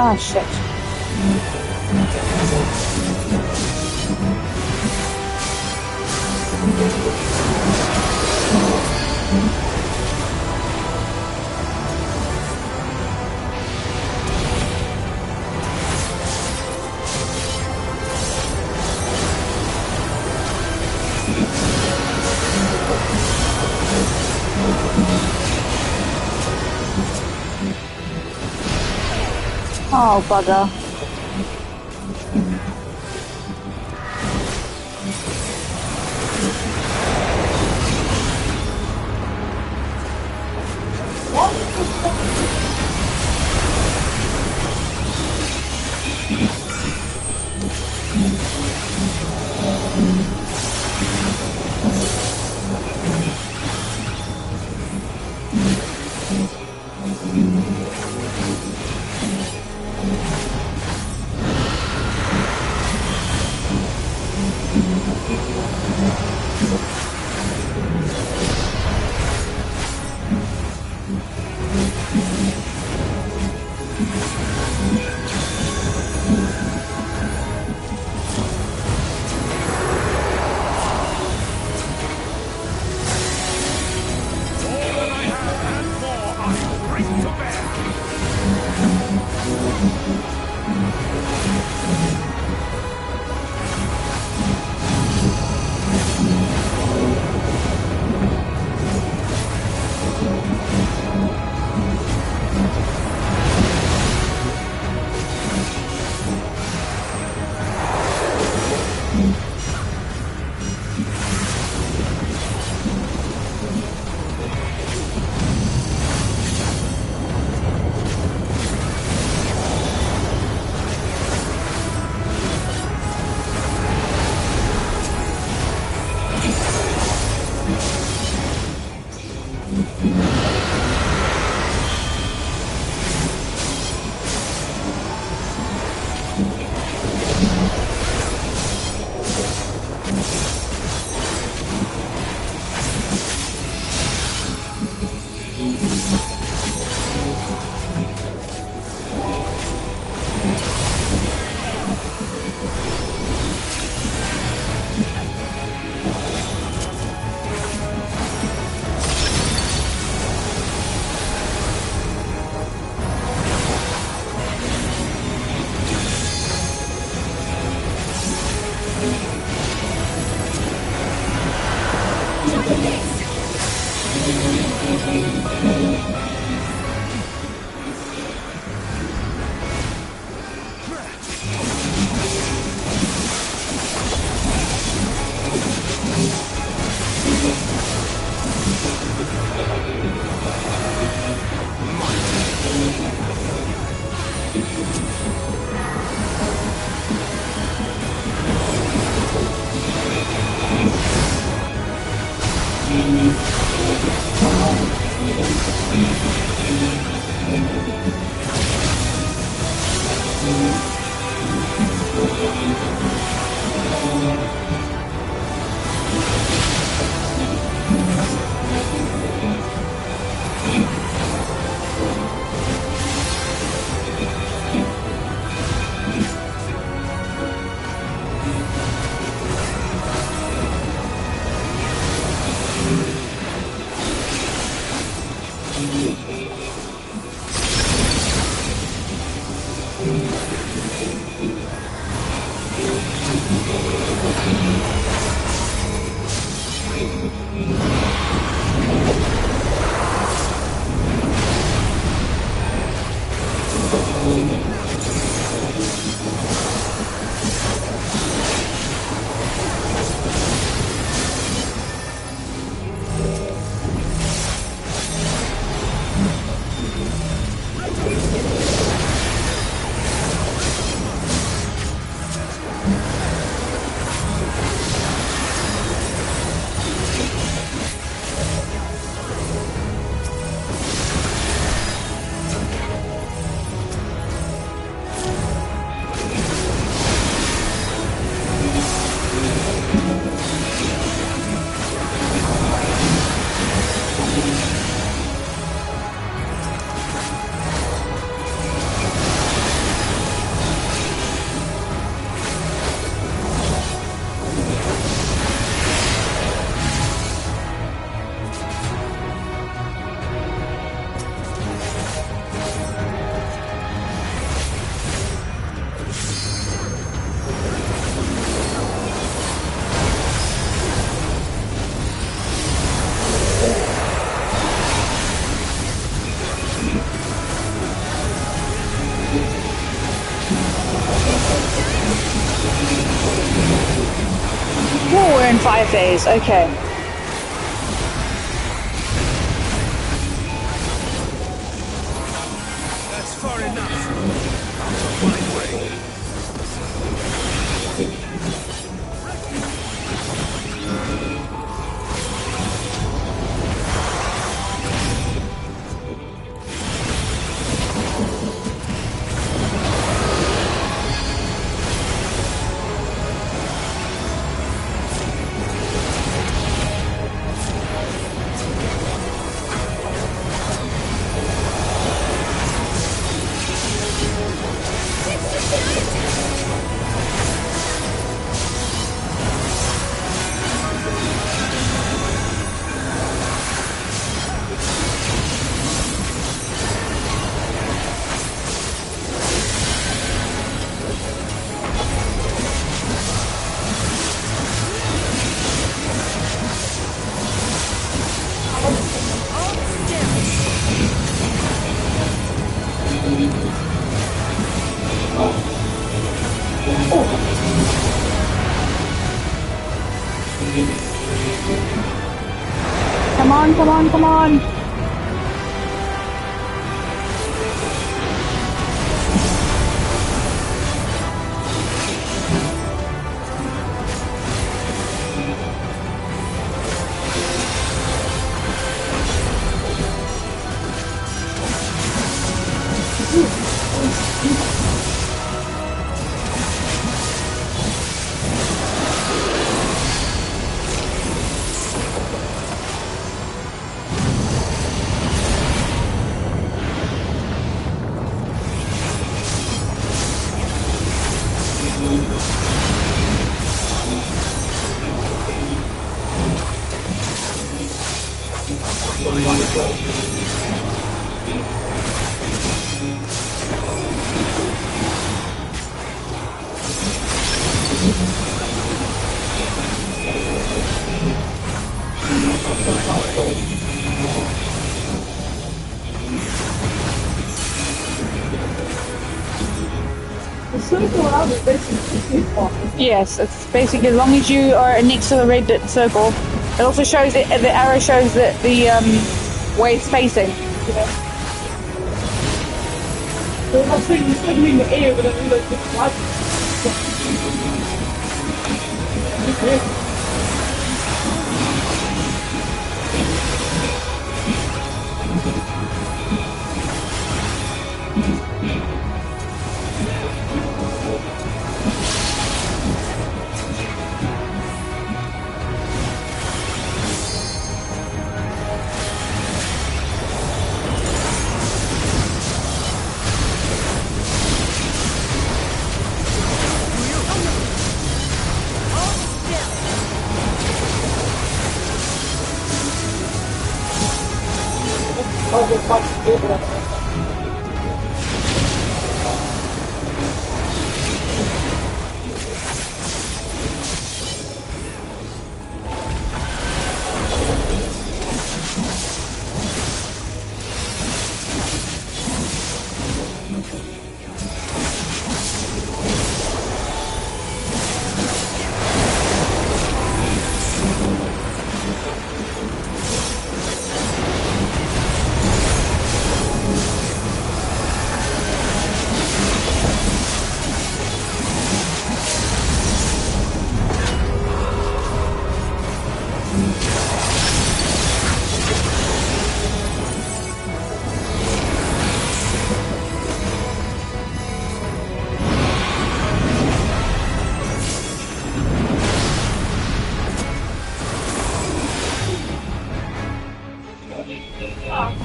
Ah, shit. Oh, bugger. 5 days, okay. That's far enough. My way. Come on, come on, come on! The circle around is basically Yes, it's basically as long as you are next to the red circle. It also shows it. The arrow shows that the way it's facing. Yeah. So if I'm saying you're suddenly in the air, but then you like this light.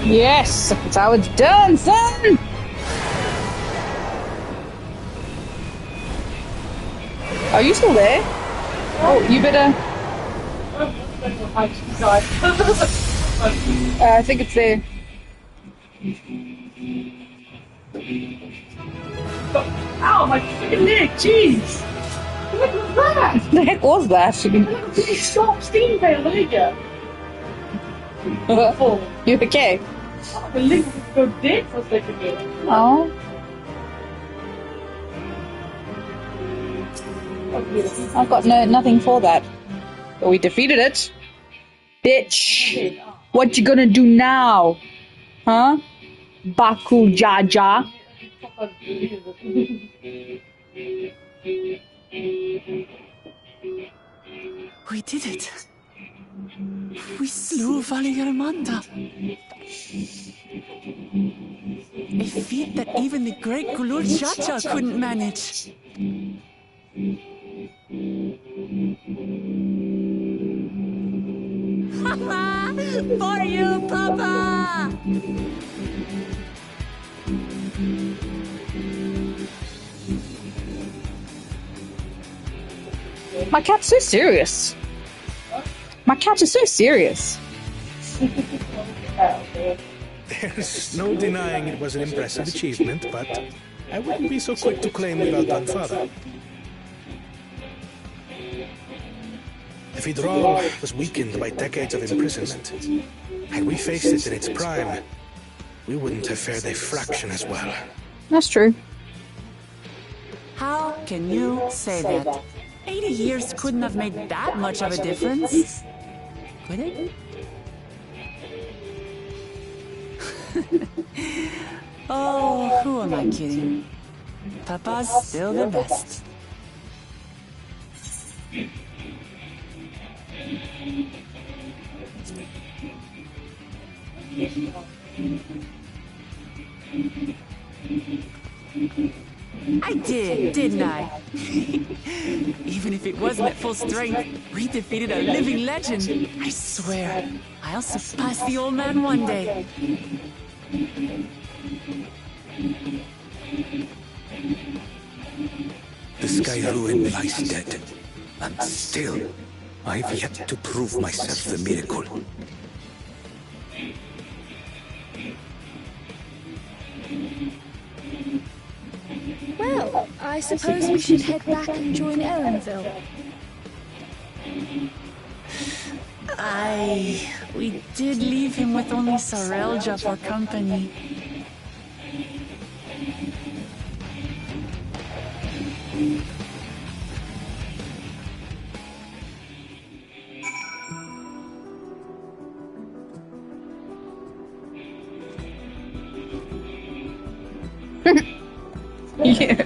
Yes, that's how it's done, son! Are you still there? Oh, you better... I think it's there. Ow, my freaking leg, jeez! What was that? The heck was that? Stop steam veil, there you go. You okay? Oh, the leg would go dead for a second there. Oh. I've got nothing for that. But we defeated it. Bitch. What you gonna do now? Huh? Baku Jaja. We did it. We slew Valigarmanda. A feat that even the great Kulur Chacha couldn't manage. For you, Papa! My cat's so serious. My cat is so serious. There's no denying it was an impressive achievement, but I wouldn't be so quick to claim the well-done father. The Vidral was weakened by decades of imprisonment. Had we faced it in its prime, we wouldn't have fared a fraction as well. That's true. How can you say that? 80 years couldn't have made that much of a difference. Could it? Oh, who am I kidding? Papa's still the best. I did, didn't I? Even if it wasn't at full strength, we defeated a living legend. I swear, I'll surpass the old man one day. The Sky Ruin lies dead, and still, I've yet to prove myself the miracle. Well, I suppose we should head back and join Erenville. We did leave him with only Sarelja for company. Yeah.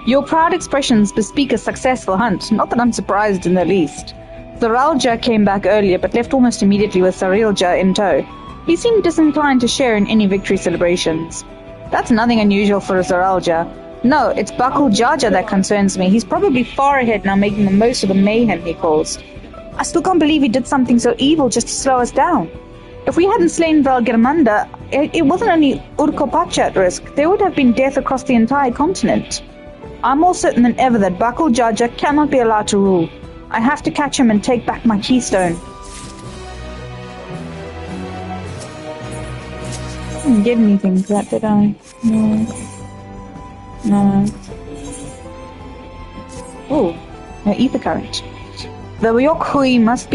Your proud expressions bespeak a successful hunt, not that I'm surprised in the least. Zaralja came back earlier, but left almost immediately with Sarilja in tow. He seemed disinclined to share in any victory celebrations. That's nothing unusual for Zaralja. No, it's Bakul Jaja that concerns me. He's probably far ahead now, making the most of the mayhem he caused. I still can't believe he did something so evil just to slow us down. If we hadn't slain Valgermanda, it wasn't only Urkopacha at risk. There would have been death across the entire continent. I'm more certain than ever that Bakul Jaja cannot be allowed to rule. I have to catch him and take back my keystone. I didn't get anything for that, did I? No. Oh, no ether current. The Yokhui must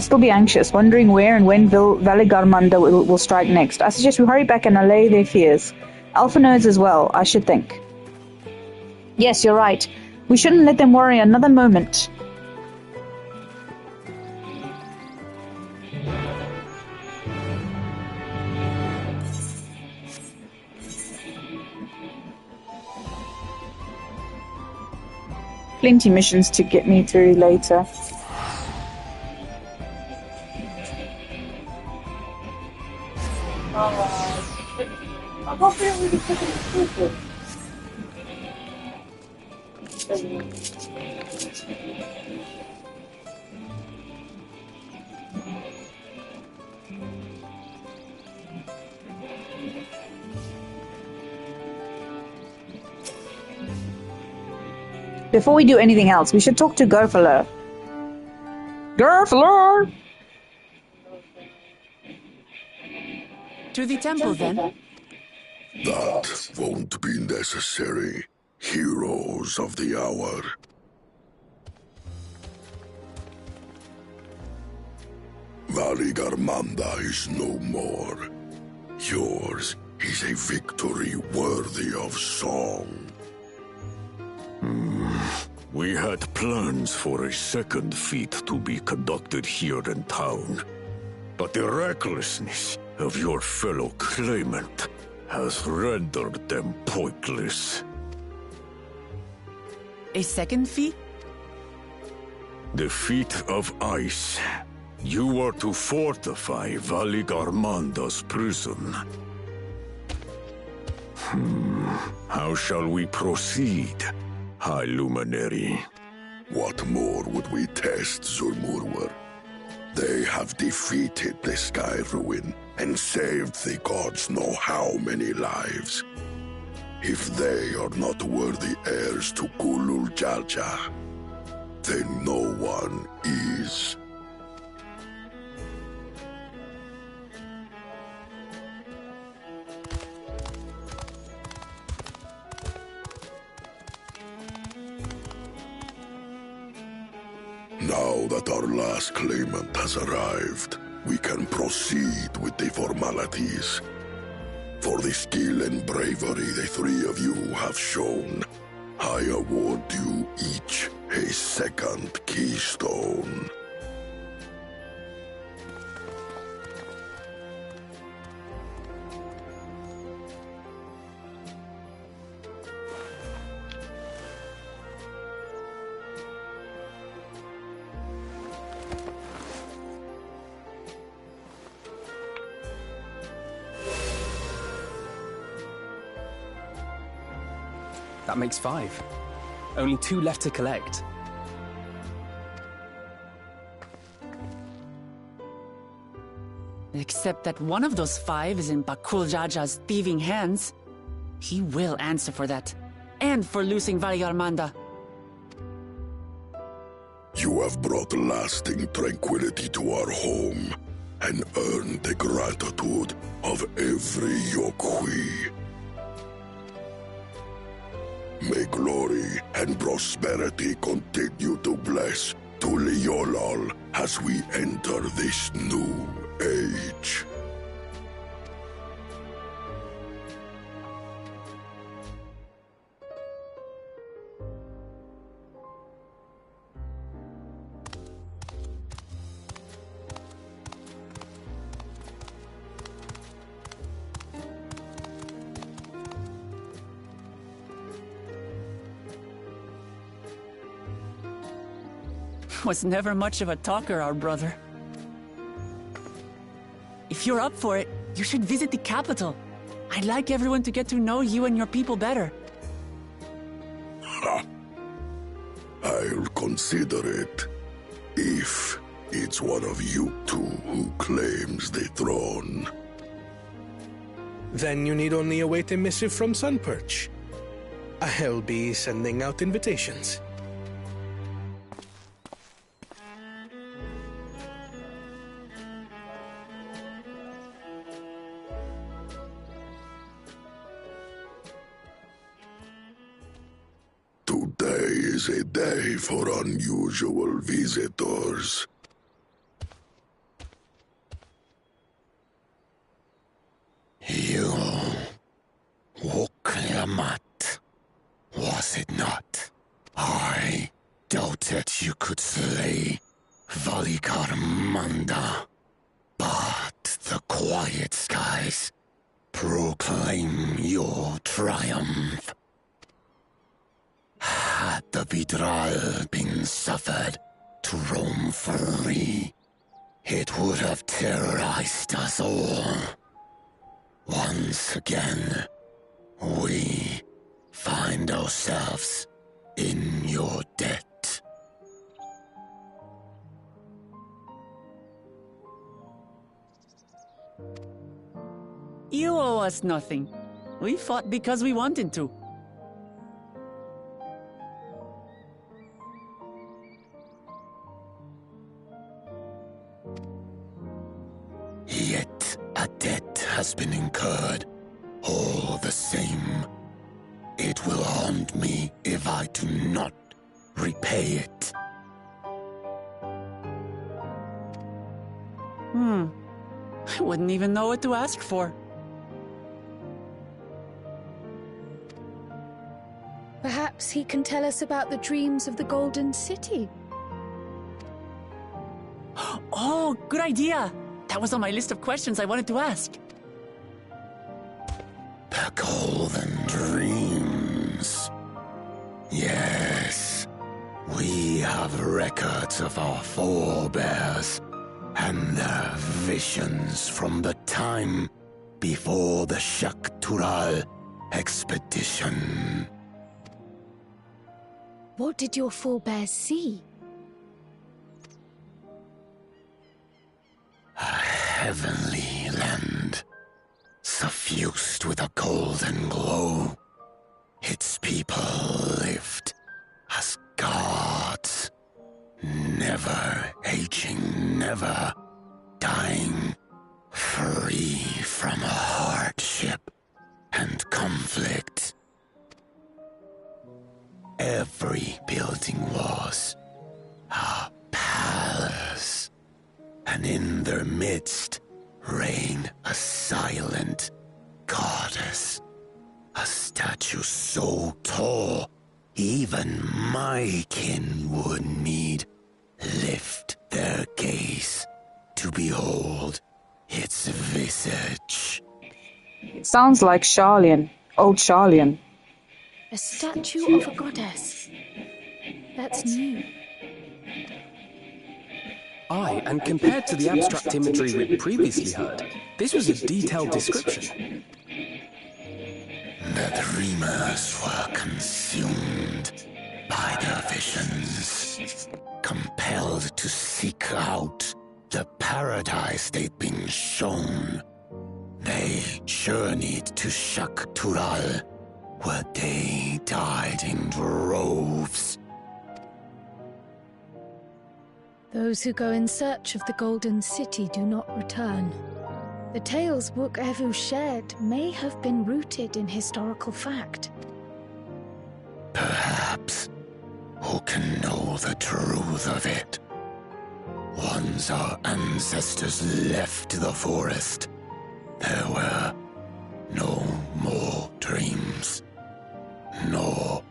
still be anxious, wondering where and when Valigarmanda will strike next. I suggest we hurry back and allay their fears. Alpha knows as well, I should think. Yes, you're right. We shouldn't let them worry another moment. Plenty missions to get me through later. I can't feel really fucking Before we do anything else, we should talk to Gerfler. Gerfler! To the temple, then? That won't be necessary. Heroes of the hour. Valigarmanda is no more. Yours is a victory worthy of song. We had plans for a second feat to be conducted here in town. But the recklessness of your fellow claimant has rendered them pointless. A second feat? The feat of ice. You are to fortify Valigarmanda's prison. How shall we proceed, High Luminary? What more would we test, Zulmurwer? They have defeated the Sky Ruin and saved the gods know how many lives. If they are not worthy heirs to Kulul Jalja, then no one is. Now that our last claimant has arrived, we can proceed with the formalities. For the skill and bravery the three of you have shown, I award you each a second keystone. That makes 5. Only 2 left to collect. Except that one of those 5 is in Bakul Jaja's thieving hands. He will answer for that. And for losing Valigarmanda. You have brought lasting tranquility to our home and earned the gratitude of every Yokhui. May glory and prosperity continue to bless Tuliolol as we enter this new age. Was never much of a talker, our brother. If you're up for it, you should visit the capital. I'd like everyone to get to know you and your people better. Ha! I'll consider it. If it's one of you two who claims the throne. Then you need only await a missive from Sunperch. I'll be sending out invitations. Today is a day for unusual visitors. You Woklamat, was it not? I doubted you could slay Valigarmanda, but the quiet skies proclaim your triumph. Had the Vidral been suffered to roam free, it would have terrorized us all. Once again, we find ourselves in your debt. You owe us nothing. We fought because we wanted to. Yet a debt has been incurred. All the same, it will haunt me if I do not repay it. I wouldn't even know what to ask for. Perhaps Perhaps he can tell us about the dreams of the Golden City. Oh, good idea! That was on my list of questions I wanted to ask. The Golden Dreams. Yes, we have records of our forebears and their visions from the time before the Shaktural expedition. What did your forebears see? A heavenly land, suffused with a golden glow. Its people lived as gods, never aging, never dying, free from hardship and conflict. Every building was a palace, and in their midst reigned a silent goddess, a statue so tall even my kin would need lift their gaze to behold its visage. It sounds like Charlian, old Charlian. A statue of a goddess. That's new. Aye, and compared to the abstract imagery we'd previously heard, this was a detailed description. The dreamers were consumed by their visions, compelled to seek out the paradise they'd been shown. They journeyed to Shaktural, where they died in droves. Those who go in search of the Golden City do not return. The tales Wook Evu shared may have been rooted in historical fact. Perhaps. Who can know the truth of it? Once our ancestors left the forest, there were no more dreams, no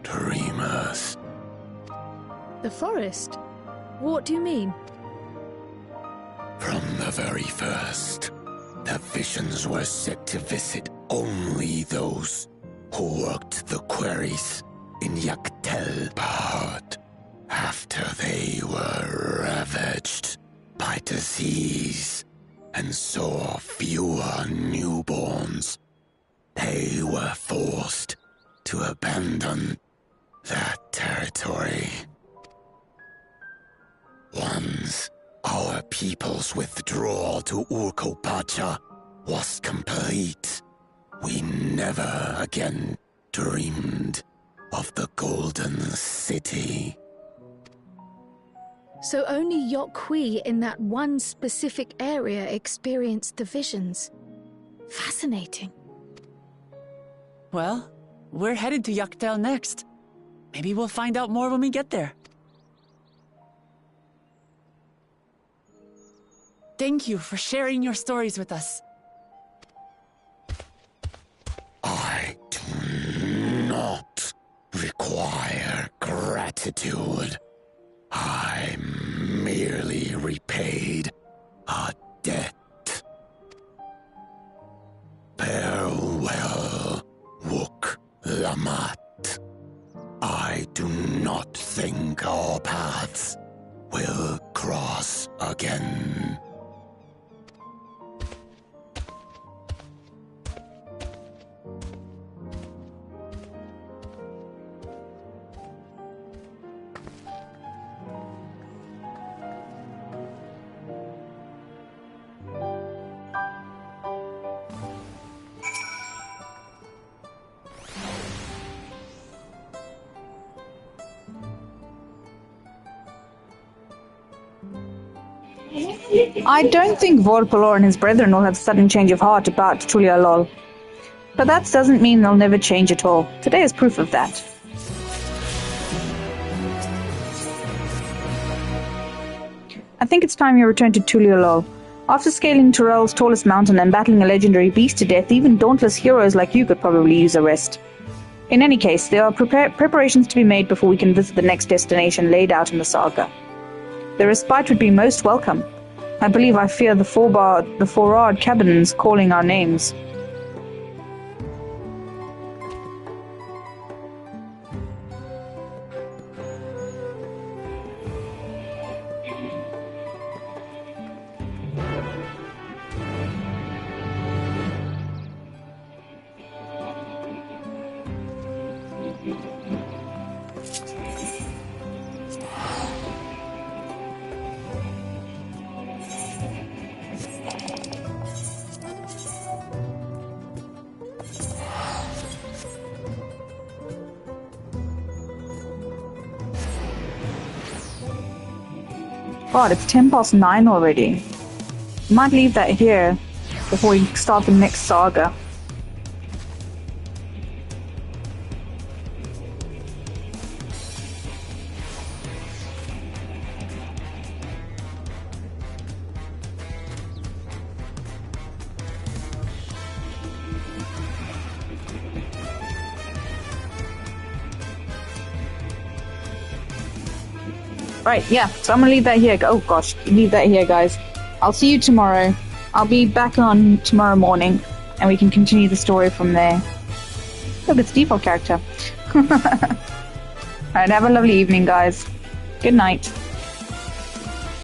dreamers. The forest? What do you mean? From the very first, the visions were set to visit only those who worked the quarries in Yaktel. But after they were ravaged by disease and saw fewer newborns, they were forced to abandon that territory. Once our people's withdrawal to Urkopacha was complete, we never again dreamed of the Golden City. So only Yokhui in that one specific area experienced the visions. Fascinating. Well, we're headed to Yaktel next. Maybe we'll find out more when we get there. Thank you for sharing your stories with us. I do not require gratitude. I merely repaid a debt. Farewell, Wook Lamat. I do not think our paths will cross again. I don't think Volpolor and his brethren will have a sudden change of heart about Tulialol. But that doesn't mean they'll never change at all. Today is proof of that. I think it's time you return to Tulialol. After scaling Turel's tallest mountain and battling a legendary beast to death, even dauntless heroes like you could probably use a rest. In any case, there are preparations to be made before we can visit the next destination laid out in the saga. The respite would be most welcome. I believe I fear the Forard cabins calling our names. God, it's 9:10 already. Might leave that here before we start the next saga. Right, yeah, so I'm gonna leave that here. Oh gosh, leave that here, guys. I'll see you tomorrow. I'll be back on tomorrow morning, and we can continue the story from there. Look, it's default character. Alright, have a lovely evening, guys. Good night.